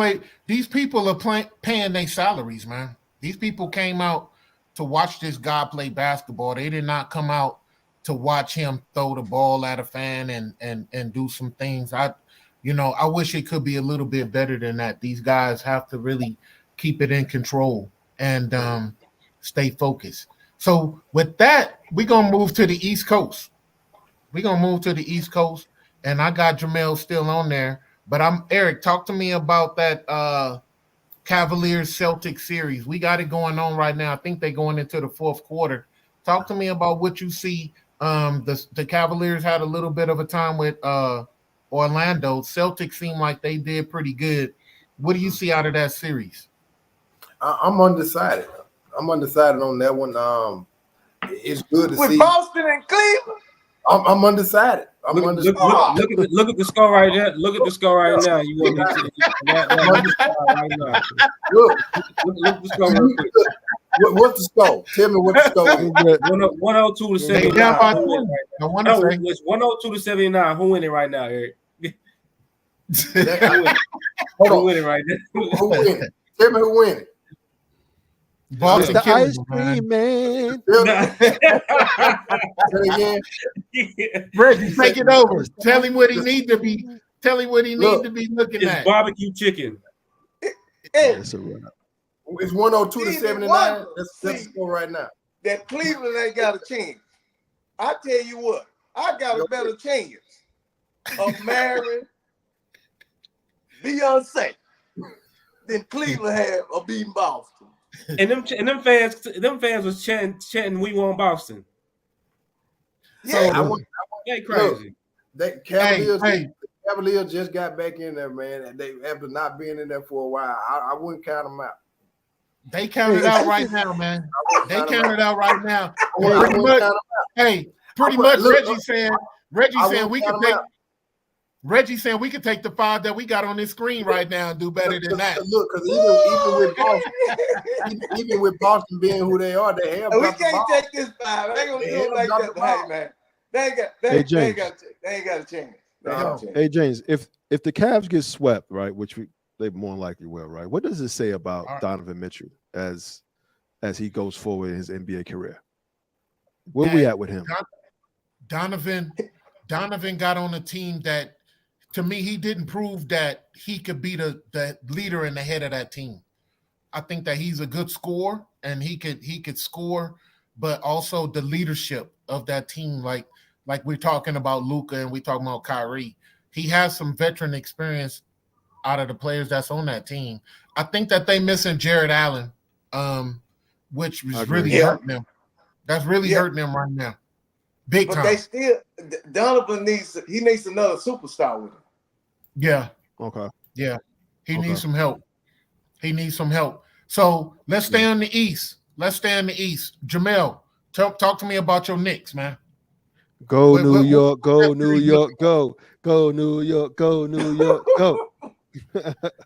people are paying their salaries, man. These people came out to watch this guy play basketball. They did not come out to watch him throw the ball at a fan and do some things. I wish it could be a little bit better than that. These guys have to really keep it in control and stay focused. So with that, we're going to move to the East Coast. And I got Jamel still on there. But Eric, talk to me about that Cavaliers-Celtics series. We got it going on right now. I think they're going into the fourth quarter. Talk to me about what you see. The Cavaliers had a little bit of a time with Orlando. Celtics seem like they did pretty good. What do you see out of that series? I'm undecided. I'm undecided on that one. It's good to see. With Boston and Cleveland? I'm undecided. Look at the score right there. Look at the score right now. You want me to right now. Look at the score real quick. What's the score? Tell me what the score is. 102 to 79. It's 102 to 79. Who winning right now, Eric? Who winning right now? Who winning? Tell me who winning. Boston the ice cream man. Reggie, take it over. Tell him what he needs to be. Tell him what he needs to be looking at. It's barbecue chicken. It's 102 to 79. That's the score right now. That Cleveland ain't got a chance. I tell you what, I got a better chance of marrying Beyonce than Cleveland had of beating Boston. And them fans was chanting "We want Boston." Yeah, so they crazy. Look, Cavaliers just got back in there, man. And they after not being in there for a while, I wouldn't count them out. They counted out right now, man. They counted out right now. Pretty much. Reggie saying we can take. Reggie saying we could take the 5 that we got on this screen right now and do better than that. Look, because even with Boston being who they are, they have. We can't take this 5. I ain't gonna do it like that. Hey, man, they ain't got a chance. Hey James, if the Cavs get swept, right, which they more than likely will, right? What does it say about Donovan Mitchell as he goes forward in his NBA career? Where we at with him? Donovan got on a team that. To me, he didn't prove that he could be the leader and the head of that team. I think that he's a good scorer and he could score, but also the leadership of that team, like we're talking about Luka and we're talking about Kyrie. He has some veteran experience out of the players that's on that team. I think that they missing Jared Allen, which was really hurting them. That's really hurting them right now. Big time. They still Donovan needs another superstar with him. Yeah. Okay. Yeah. He needs some help. So let's stay on the East. let's stay in the East. Jamel, talk to me about your Knicks, man. Go New York, go New York, go. Go New York, go New York, go.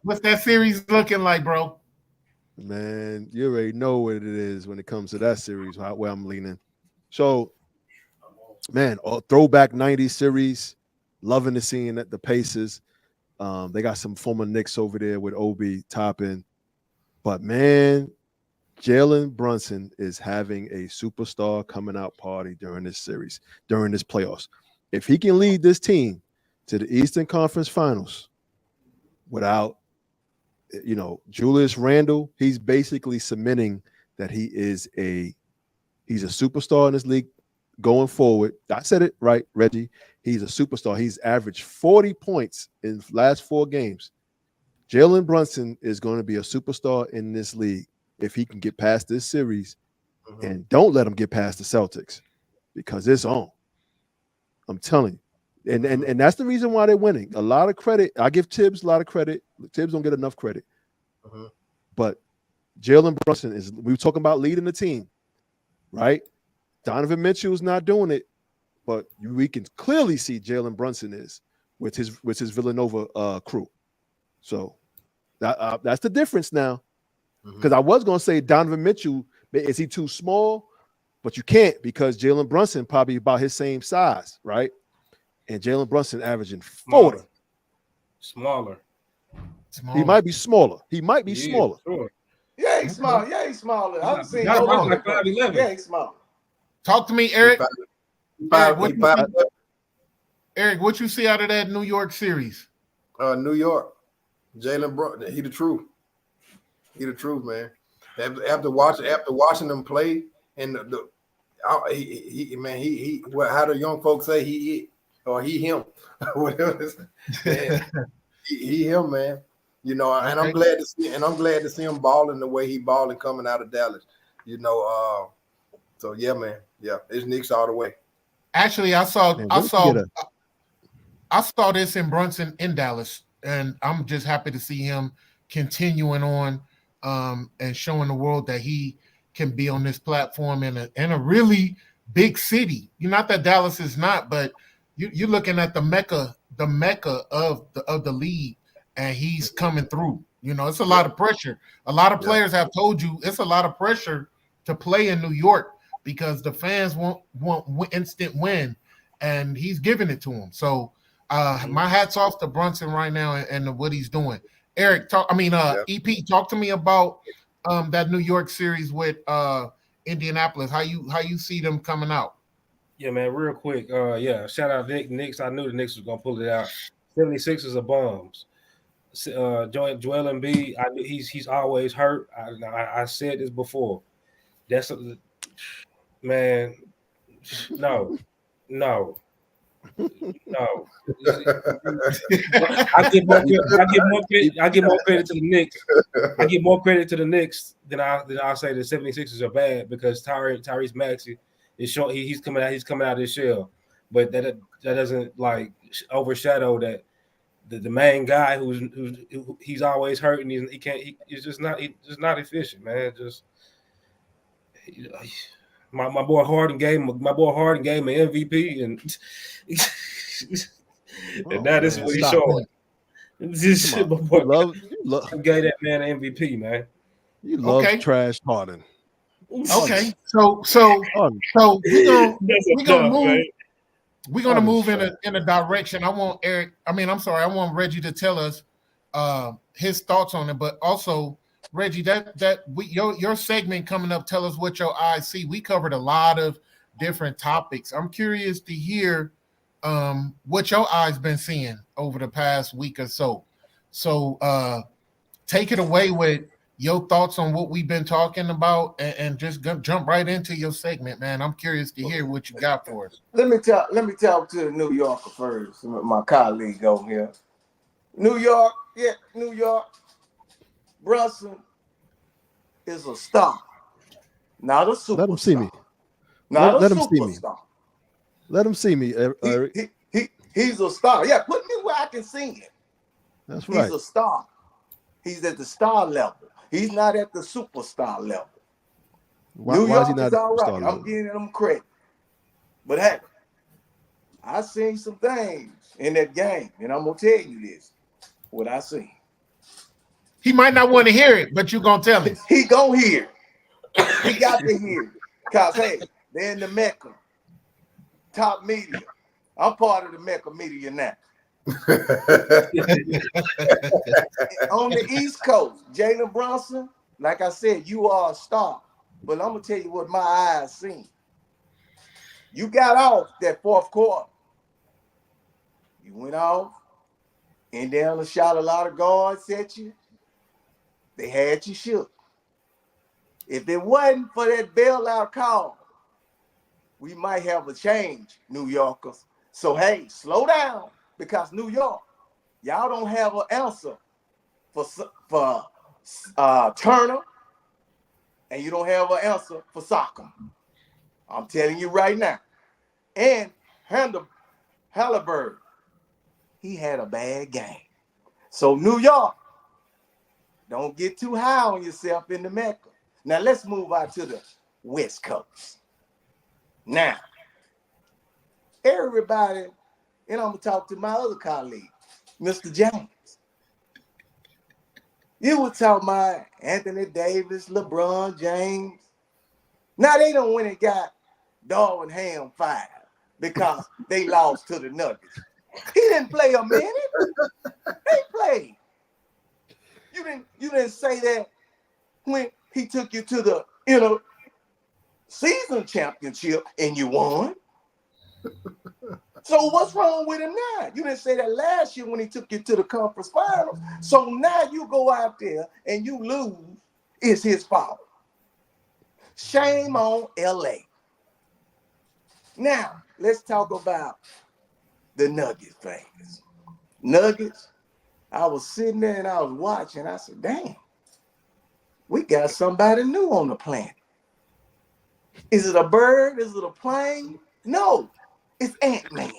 What's that series looking like, bro? Man, you already know what it is when it comes to that series, where I'm leaning. So, man, throwback 90s series. Loving the scene at the Pacers. They got some former Knicks over there with Obi Toppin. But, man, Jalen Brunson is having a superstar coming out party during this series, during this playoffs. If he can lead this team to the Eastern Conference Finals without, Julius Randle, he's basically cementing that he's a superstar in this league going forward. I said it right, Reggie. He's a superstar. He's averaged 40 points in the last 4 games. Jalen Brunson is going to be a superstar in this league if he can get past this series, and don't let him get past the Celtics, because it's on. I'm telling you. And that's the reason why they're winning. A lot of credit. I give Tibbs a lot of credit. Tibbs don't get enough credit. But Jalen Brunson we were talking about leading the team, right? Donovan Mitchell is not doing it, but we can clearly see Jalen Brunson is with his Villanova crew. So that's the difference now. Because I was going to say Donovan Mitchell, is he too small? But you can't, because Jalen Brunson probably about his same size, right? And Jalen Brunson averaging 40. Smaller. He might be smaller. Smaller. Sure. Yeah, he's small. Yeah, he's smaller. I've seen Not him like 5'11". Yeah, he's smaller. Talk to me, Eric. Eric, what you see out of that New York series? New York, Jalen Brunson, he the truth. He the truth, man. After watching them play, and how do young folks say he him, whatever. he him, man. And I'm glad to see him balling the way he balling coming out of Dallas. So yeah, man. Yeah, it's Knicks all the way. Actually, I saw this in Brunson in Dallas, and I'm just happy to see him continuing on and showing the world that he can be on this platform in a really big city. Not that Dallas is not, but you're looking at the mecca of the league, and he's coming through. It's a lot of pressure. A lot of players have told you it's a lot of pressure to play in New York because the fans want instant win, and he's giving it to them. So my hat's off to Brunson right now and what he's doing. Eric, EP, talk to me about that New York series with Indianapolis. How you see them coming out? Yeah, man, real quick. Shout out Knicks. I knew the Knicks was gonna pull it out. 76ers are bombs. Joel Embiid, I knew he's always hurt. I said this before. That's man. No. I give more credit to the Knicks. I give more credit to the Knicks than I'll say the 76ers are bad, because Tyrese Maxey is short. He's coming out of his shell, but that doesn't like overshadow that the main guy who's he's always hurt, and he's just not efficient, man. My boy Harden gave him an MVP, and that is what he's showing. My boy gave that man an MVP, man. You love trash Harden. Okay, so we're gonna move in a direction. I want Reggie to tell us his thoughts on it, but also Reggie, your segment coming up, tell us what your eyes see. We covered a lot of different topics. I'm curious to hear what your eyes been seeing over the past week or so. So take it away with your thoughts on what we've been talking about, and just jump right into your segment, man. I'm curious to hear what you got for us. Let me talk to the New Yorker first, my colleague over here. New York. Brunson is a star, not a superstar. Let him see me. Let him see me. Let him see me, Eric. He's a star. Yeah, put me where I can see him. That's right. He's a star. He's at the star level. He's not at the superstar level. New Why is he York not is a all right. superstar? I'm giving them credit. But hey, I seen some things in that game, and I'm gonna tell you this: what I seen. He might not want to hear it, but you gonna tell him. He gonna hear it. He got to hear it. Cause hey, they're in the Mecca, top media. I'm part of the Mecca media now. On the East Coast, Jalen Brunson, like I said, you are a star. But I'm gonna tell you what my eyes seen. You got off that fourth quarter. You went off, and then shot a lot of guards at you. They had you shook. If it wasn't for that bailout call, we might have a change, New Yorkers. So hey, slow down, because New York, y'all don't have an answer for Turner, and you don't have an answer for Siakam. I'm telling you right now. And Halliburton, he had a bad game. So New York, don't get too high on yourself in the Mecca. Now let's move out to the West Coast. Now, everybody, and I'm gonna talk to my other colleague, Mr. James. You were talking about Anthony Davis, LeBron James. Now they don't win and got Darvin Ham fired because they lost to the Nuggets. He didn't play a minute. They played. You didn't say that when he took you to the season championship and you won. So what's wrong with him now? You didn't say that last year when he took you to the conference finals. So now you go out there and you lose. It's his fault. Shame on LA. Now, let's talk about the Nuggets fans. Nuggets, I was sitting there and I was watching. I said, damn, we got somebody new on the planet. Is it a bird? Is it a plane? No, it's Ant-Man.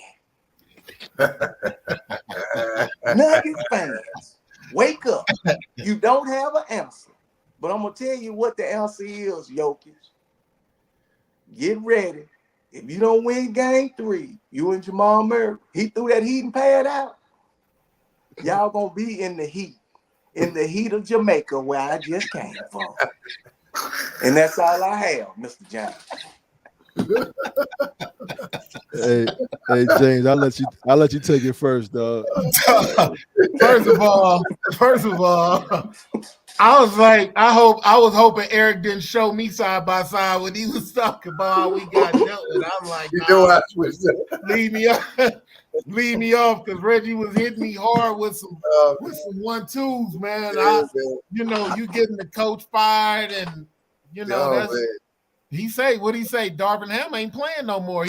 Nuggets fans, wake up. You don't have an answer. But I'm going to tell you what the answer is, Jokic. Get ready. If you don't win game 3, you and Jamal Murray, he threw that heating pad out. Y'all going to be in the heat of Jamaica where I just came from. And that's all I have, Mr. Jones. Hey, James, I'll let you take it first, dog. First of all, I was hoping Eric didn't show me side by side when he was talking about how we got dealt with. I'm like, nah, leave me off, because Reggie was hitting me hard with some 1-2s, man. You getting the coach fired, and what he say? Darvin Ham ain't playing no more.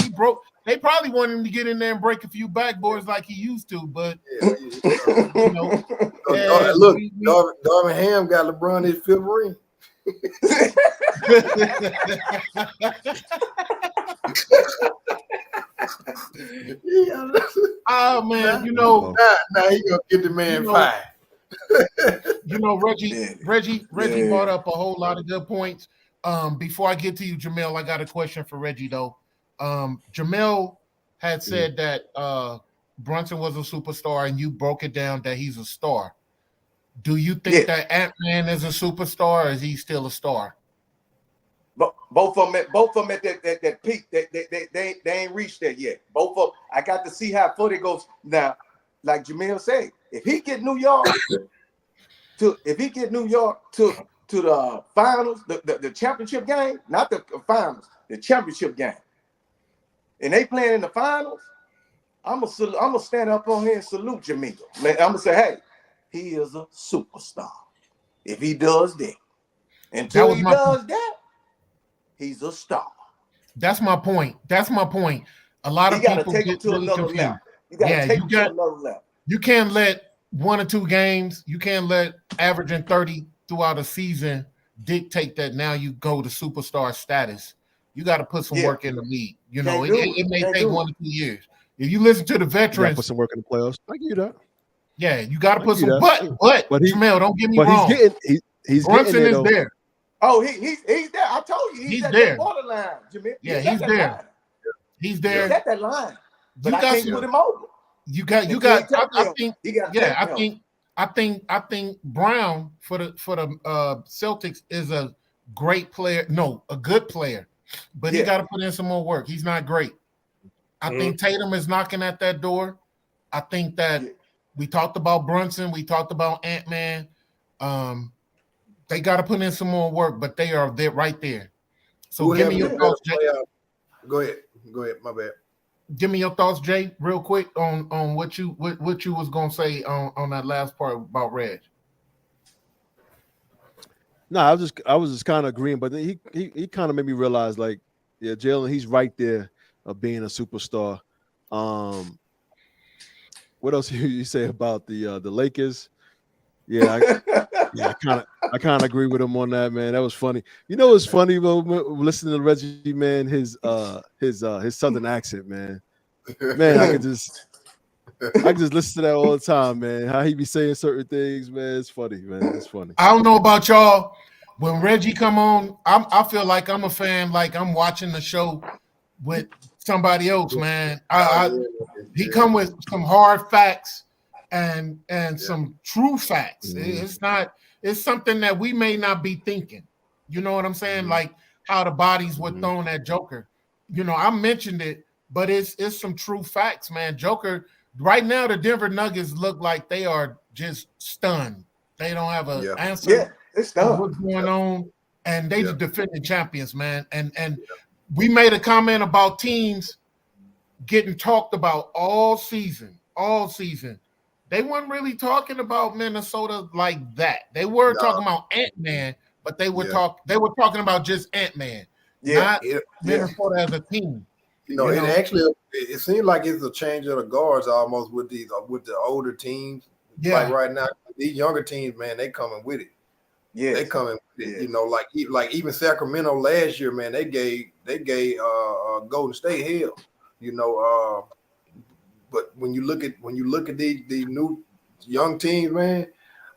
They probably want him to get in there and break a few backboards like he used to, but look, Darvin Ham got LeBron his 5th ring. Oh man, now he gonna get the man fired. Reggie brought up a whole lot of good points. Before I get to you, Jamel, I got a question for Reggie though. Jamel had said that Brunson was a superstar, and you broke it down that he's a star. Do you think that Ant-Man is a superstar, or is he still a star? Both of them at that peak. They ain't reached that yet. Both of them. I got to see how far it goes now. Like Jamel said, if he get New York to the finals, the championship game, not the finals, the championship game, and they playing in the finals, I'm gonna stand up on here and salute Jamil. I'm gonna say, hey, he is a superstar. If he does that, until he does that, he's a star. That's my point. A lot of people get really confused. You gotta take him to another level. You can't let 1 or 2 games, you can't let averaging 30 throughout a season dictate that now you go to superstar status. You got to put some work in the league. It may take 1 or 2 years. If you listen to the veterans, put some work in the playoffs. I give you that. Yeah, you got to put some. But Jamel, don't get me wrong. He's Brunson getting is there. Oh, he's there. I told you He's at there. that borderline, Jamil. Yeah, he's he's at there. that line. He's He's there. at that line. But You I got can't put him over. You got. He I can't take think. him. He gotta Yeah, take him. I think Brown for the Celtics is a great player. No, a good player, but he Yeah. got to put in some more work. He's not great. I think Tatum is knocking at that door. I think that we talked about Brunson. We talked about Ant-Man. They got to put in some more work, but they are there right there. So give me your thoughts, Jay. Go ahead. My bad. Give me your thoughts, Jay, real quick on what you was gonna say on that last part about Reg. No, I was just kind of agreeing, but he kind of made me realize, like, yeah, Jalen, he's right there of being a superstar. What else you say about the Lakers? Yeah, I kind of agree with him on that, man. That was funny. You know, it's funny, bro, listening to Reggie, man. His southern accent, man. Man, I could just listen to that all the time, man. How he be saying certain things, man. It's funny, man. It's funny. I don't know about y'all. When Reggie come on, I feel like I'm a fan, like I'm watching the show with somebody else, man. He come with some hard facts and some true facts. It's something that we may not be thinking. You know what I'm saying? Like how the bodies were thrown at Joker. You know, I mentioned it, but it's some true facts, man. Joker, right now the Denver Nuggets look like they are just stunned. They don't have an answer. Yeah, it's stunned. What's going on? And they the defending champions, man. And we made a comment about teams getting talked about all season. They weren't really talking about Minnesota like that. They were talking about Ant-Man, but they were talking about just Ant-Man, not Minnesota as a team. It seems like it's a change of the guards almost with the older teams. Yeah. Like right now, these younger teams, man, they coming with it. Yeah, they coming with it. You know, like even Sacramento last year, man, they gave Golden State hell. You know, but when you look at these new young teams, man,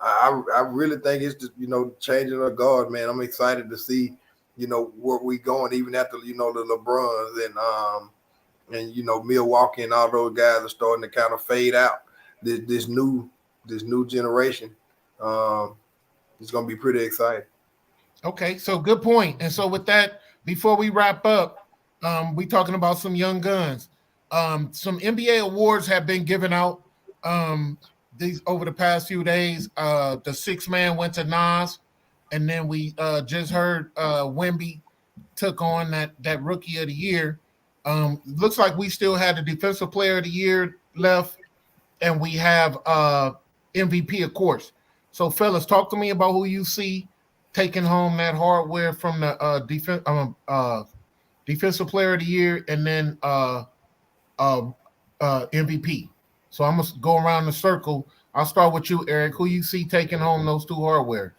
I really think it's just, you know, changing the guard, man. I'm excited to see, you know, where we going even after, you know, the LeBrons and you know, Milwaukee and all those guys are starting to kind of fade out. This new generation, it's gonna be pretty exciting. Okay, so good point. And so with that, before we wrap up, we talking about some young guns. Some NBA awards have been given out these over the past few days. The sixth man went to Nas, and then we just heard Wemby took on that rookie of the year. Looks like we still had the defensive player of the year left, and we have MVP, of course. So, fellas, talk to me about who you see taking home that hardware from the defensive player of the year, and then MVP. So I'm gonna go around the circle. I'll start with you, Eric. Who you see taking home those two hardware?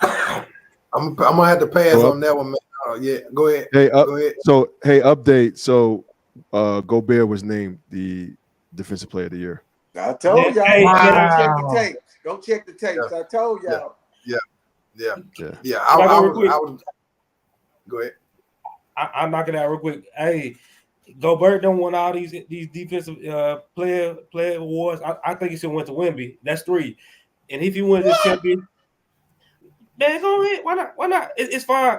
I'm gonna have to pass on that one, man. Yeah, go ahead. Go ahead. So, update. So, Gobert was named the defensive player of the year. I told y'all. Go check the tapes. I told y'all. Yeah. I would go ahead. I'll knock it out real quick. Hey, Gobert don't want all these defensive player awards. I think he should went to Wemby. That's 3. And if he wins this champion, man, go ahead. Why not? It's fine.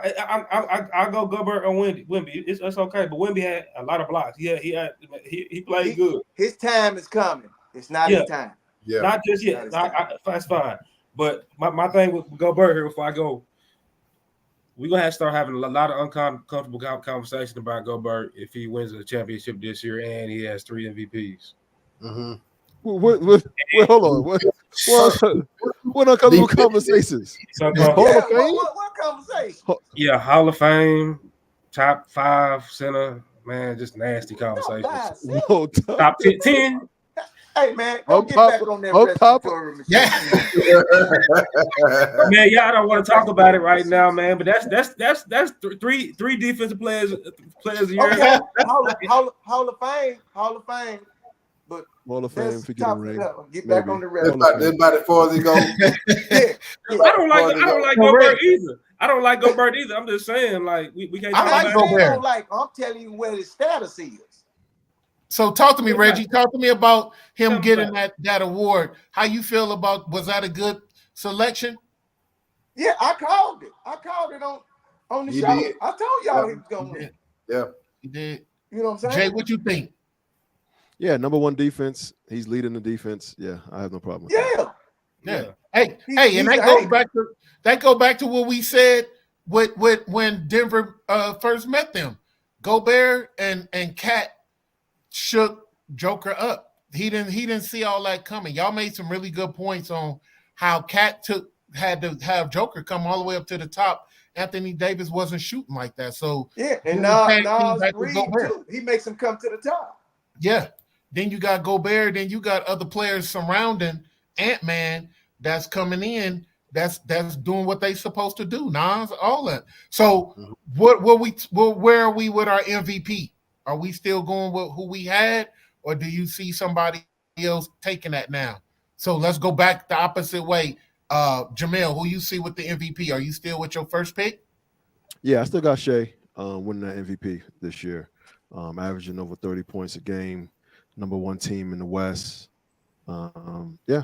I'll go Gobert on Wemby. It's okay. But Wemby had a lot of blocks. Yeah, he played good. His time is coming. It's not his time. Yeah. Not just yet. That's fine. But my thing with Gobert here before I go, we're going to have to start having a lot of uncomfortable conversation about Gobert if he wins the championship this year and he has 3 MVPs. Mm-hmm. Hold on. What uncomfortable conversations? What conversation? Yeah, Hall of Fame, top 5 center, man, just nasty conversations. Top 10. Hey man, go get back on that respiratory machine. Man, y'all don't want to talk about it right now, man. But that's three defensive players a year. Okay. Hall of Fame. But Hall of Fame, forget a ring. Get back on the rest. That's about as far as it goes. I don't like Gobert either. I don't like Gobert either. I'm just saying, like, we can't. I like Gobert. I'm telling you where his status is. So talk to me, Reggie. Talk to me about him Tell me getting about that award. How you feel about? Was that a good selection? Yeah, I called it. I called it on the You show. did. I told y'all he was gonna win. Yeah. You did. You know what I'm Jay, saying? what you think? Yeah, number one defense. He's leading the defense. Yeah, I have no problem with that. Yeah. Yeah. Hey, He's and that the goes anchor. back to what we said with when Denver first met them. Gobert and Cat shook Joker up. He didn't see all that coming. Y'all made some really good points on how Cat had to have Joker come all the way up to the top. Anthony Davis wasn't shooting like that. So Yeah, and tag team Nas back with Reed Gobert. too. He makes him come to the top. Yeah. Then you got Gobert. Then you got other players surrounding Ant-Man that's coming in. That's doing what they supposed to do. Nas, all that. So where are we with our MVP? Are we still going with who we had, or do you see somebody else taking that now? So let's go back the opposite way. Jamel, who you see with the MVP? Are you still with your first pick? Yeah, I still got Shea winning that MVP this year, averaging over 30 points a game, number one team in the West. Yeah,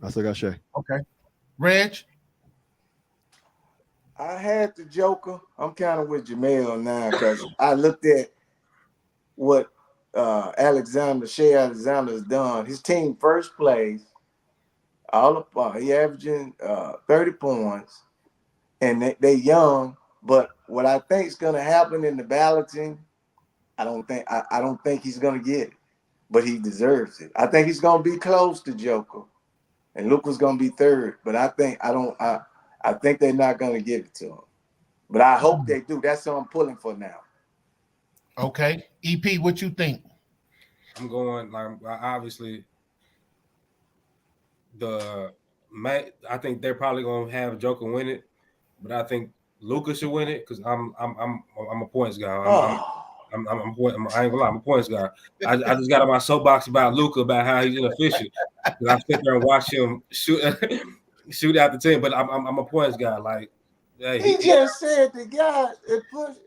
I still got Shea. Okay. Reg? I had the Joker. I'm kind of with Jamel now because I looked at what Shea Alexander has done. His team first place, he averaging 30 points, and they young. But what I think is going to happen in the balloting, I don't think he's going to get it, but he deserves it. I think he's going to be close to Joker, and Luka's going to be third. But I think they're not going to give it to him. But I hope they do. That's what I'm pulling for now. Okay. EP, what you think? I'm going like obviously I think they're probably gonna have Joker win it, but I think Luka should win it because I'm a points guy. I ain't gonna lie, I'm a points guy. I just got on my soapbox about Luka about how he's inefficient. I sit there and watch him shoot out the team, but I'm a points guy. Like, hey, he just said the guy it pushed.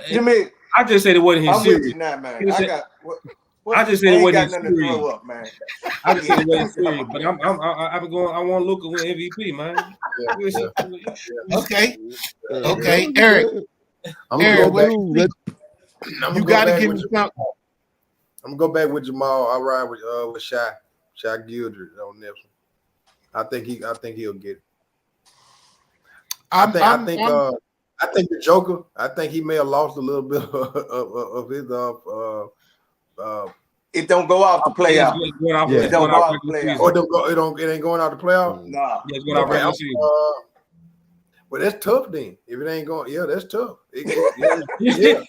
Jimmy, I just said it wasn't his I'm series. with you now, man. I just said it wasn't his nothing to series. throw up, man. I just said it wasn't serious, but I've been going. I want Luka win MVP, man. Okay. Okay, Eric. I'm You got to give me something. I'm gonna go back with Jamal. I ride with Shai Gildred on this one. I think he'll get it. I think the Joker. I think he may have lost a little bit of his It don't go off the playoff. Yeah. It don't go off the playoff. It ain't going out the playoff. No. Yeah, it's going out regular season. Well, that's tough then. If it ain't going, that's tough. That's tough. It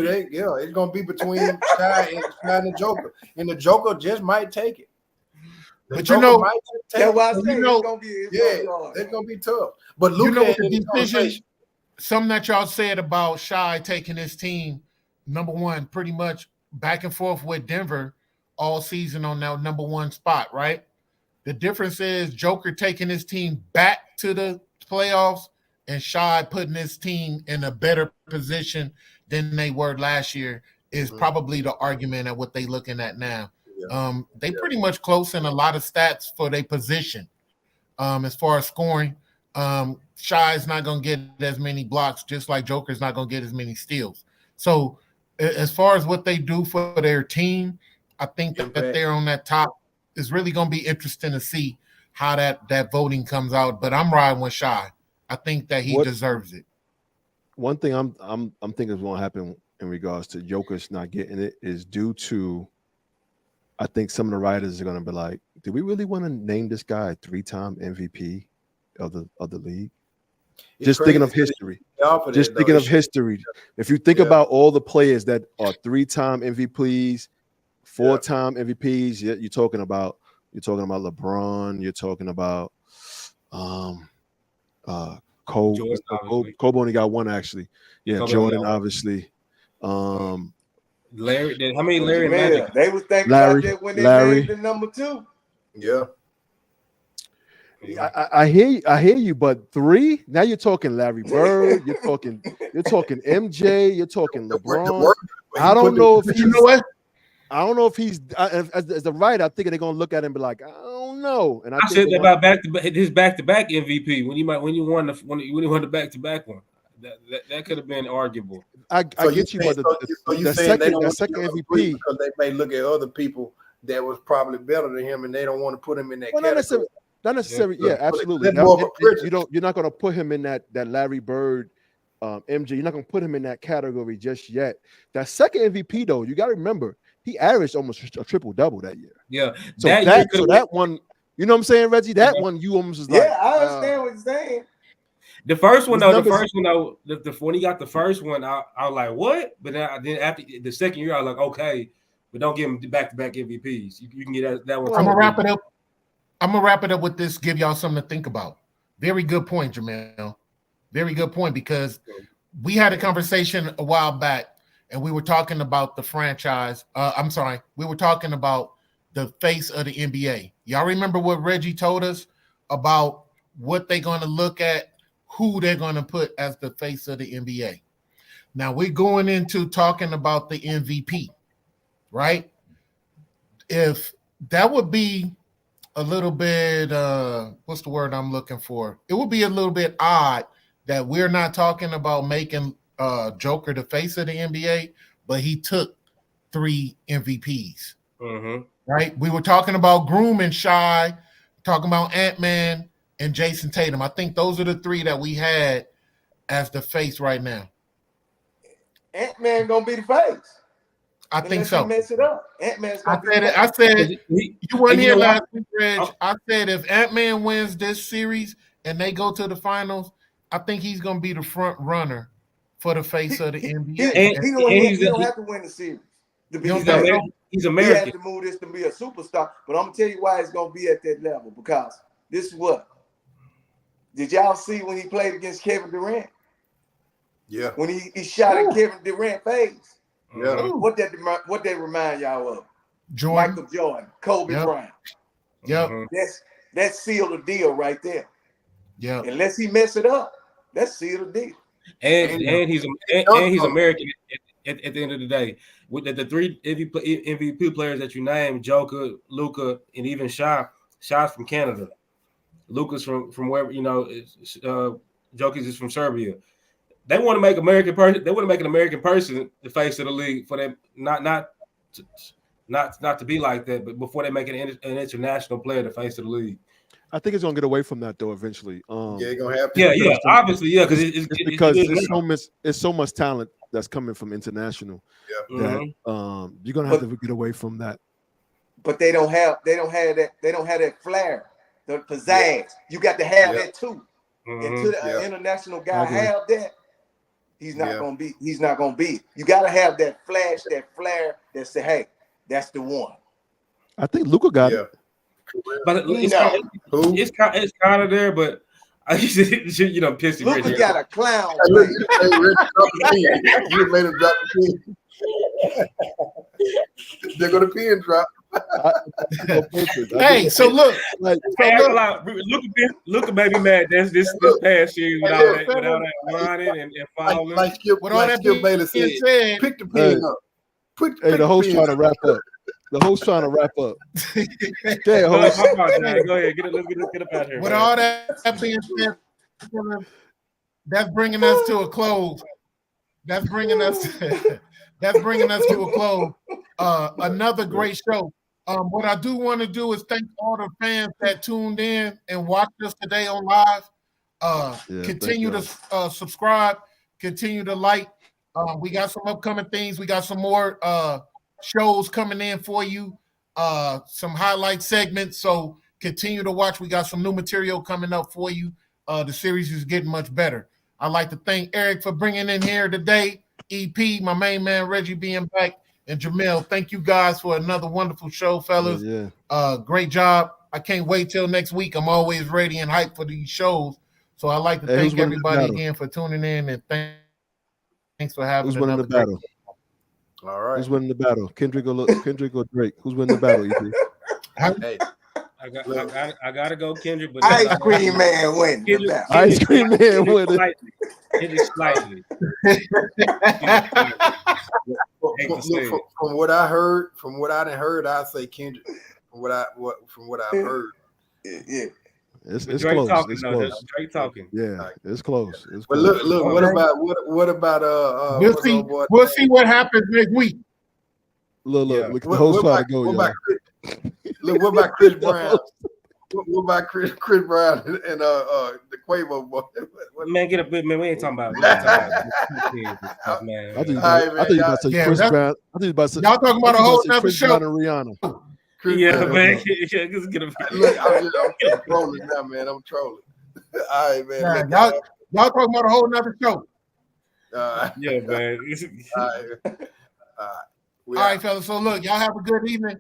ain't. Yeah, it's gonna be between Shai and the Joker, and the Joker just might take it. But you know, that's why I say it's gonna be tough. But you know Luka the decision, something that y'all said about Shai taking his team number one, pretty much back and forth with Denver all season on that number one spot, right? The difference is Joker taking his team back to the playoffs and Shai putting his team in a better position than they were last year is probably the argument at what they looking at now. They pretty much close in a lot of stats for their position. As far as scoring, Shai is not going to get as many blocks, just like Joker's not going to get as many steals. So as far as what they do for their team, I think that they're on that top. It's really going to be interesting to see how that voting comes out. But I'm riding with Shai. I think that he deserves it. One thing I'm thinking is going to happen in regards to Jokic not getting it is due to, I think some of the writers are going to be like, do we really want to name this guy a 3-time MVP of the league? Just thinking of history. Just thinking of history. If you think about all the players that are 3-time MVPs, 4-time MVPs, you're talking about LeBron, you're talking about Kobe only got one actually. Yeah, Kobe Jordan obviously. Larry, how many Larry Magic? They was thinking about that when they named the number 2. Yeah. I hear you, but 3 now you're talking Larry Bird, you're talking MJ, you're talking LeBron. I don't know if you know what? I don't know if he's as a writer. I think they're gonna look at him and be like, I don't know. And I said that about his back-to-back MVP when he won the back-to-back one. That could have been arguable. I get you, but the second MVP because they may look at other people that was probably better than him, and they don't want to put him in that category. Not necessarily. Yeah, absolutely. You're not going to put him in that Larry Bird, MJ. You're not going to put him in that category just yet. That second MVP though, you got to remember he averaged almost a triple-double that year. Yeah, so that one, you know what I'm saying, Reggie? That one you almost was like, I understand what you're saying. The first one when he got the first one, I was like, what? But then after the second year, I was like, okay, but don't give him back-to-back MVPs. You can get that one. I'm gonna wrap it up. I'm gonna wrap it up with this. Give y'all something to think about. Very good point, Jamel. Very good point, because we had a conversation a while back, and we were talking about the franchise. We were talking about the face of the NBA. Y'all remember what Reggie told us about what they're going to look at, who they're going to put as the face of the NBA. Now we're going into talking about the MVP, right? If that would be a little bit, what's the word I'm looking for? It would be a little bit odd that we're not talking about making Joker the face of the NBA, but he took 3 MVPs, right? We were talking about Groom and Shy, talking about Ant-Man and Jason Tatum. I think those are the 3 that we had as the face right now. Ant-Man gonna be the face. I think so. Mess it up. Ant-Man's gonna be the face. I said you weren't here last week, Reg. I said if Ant-Man wins this series and they go to the finals, I think he's gonna be the front runner for the face of the NBA. He don't have to win the series. He's American. He has to move this to be a superstar. But I'm gonna tell you why it's gonna be at that level, because this is what. Did y'all see when he played against Kevin Durant? Yeah. When he shot at Kevin Durant face. Yeah. What they remind y'all of? Jordan. Michael Jordan, Kobe Bryant. Yep. That's sealed the deal right there. Yeah. Unless he mess it up, that's sealed the deal. And he's American at the end of the day. With the 3 MVP players that you named, Joker, Luka, and even Shaq. Shaq's from Canada. Luka's from wherever, Jokic is from Serbia. They want to make American person. They want to make an American person the face of the league for them, not to be like that. But before they make an international player the face of the league, I think it's gonna get away from that though eventually. You're gonna have to. Yeah, obviously, yeah, because it's so much talent that's coming from international. Yeah. That you're gonna have to get away from that. But they don't have that flair, the pizzazz. Yeah. You got to have that too. Until the international guy have that, he's not gonna be. He's not gonna be. You got to have that flash, that flair that say, "Hey, that's the one." I think Luka got it. But it's kind of there, but I used to, piss him. Luka got a clown. You made him drop the pin. They're gonna pin drop. Hey, so look, Luka made me mad. That's this past year without that running and fouling. Like Skip Bayless said, pick the pin up. The host trying to wrap up. The host trying to wrap up. Go ahead, get up out here. With all that being said, that's bringing us to a close. That's bringing us to a close. Another great show. What I do want to do is thank all the fans that tuned in and watched us today on live. Continue to subscribe. Continue to like. We got some upcoming things. We got some more shows coming in for you. Some highlight segments. So continue to watch. We got some new material coming up for you. The series is getting much better. I'd like to thank Eric for bringing in here today. EP, my main man Reggie being back, and Jamel. Thank you guys for another wonderful show, fellas. Great job. I can't wait till next week. I'm always ready and hyped for these shows. So I'd like to thank everybody again for tuning in, and thanks for having Who's winning the battle? All right. Who's winning the battle? Kendrick or Drake? Who's winning the battle, EP? Hey, I gotta go Kendrick, but Ice Cream Man win the Kendrick, battle. Ice Cream Man with it. Kendrick slightly. From what I heard, from what I done heard, I say Kendrick. From what I've heard. Yeah. It's Drake close. talking It's though. close. That's Drake talking. Yeah, it's close. It's But close. look, what about We'll what's see. old boy? We'll see what happens next week. Look, Yeah. look, the host trying to go, what y'all. What about Chris Brown? What about Chris Brown and the Quavo boy? Man, get a bit, man. We ain't talking about. We ain't talking about man. I think you All right, about to say Yeah, Chris that's- Brown. I think you about to say Y'all talking about a whole nother Chris show. Brown and Rihanna. Chris Yeah, Brown. man. Yeah, just get a Look, I'm trolling now, man. I'm trolling. All right, man. Yeah, y'all talking about a whole nother show. Yeah, man. All right. All right, fellas. So look, y'all have a good evening.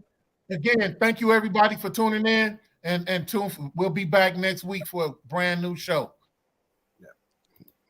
Again, thank you everybody for tuning in, and we'll be back next week for a brand new show.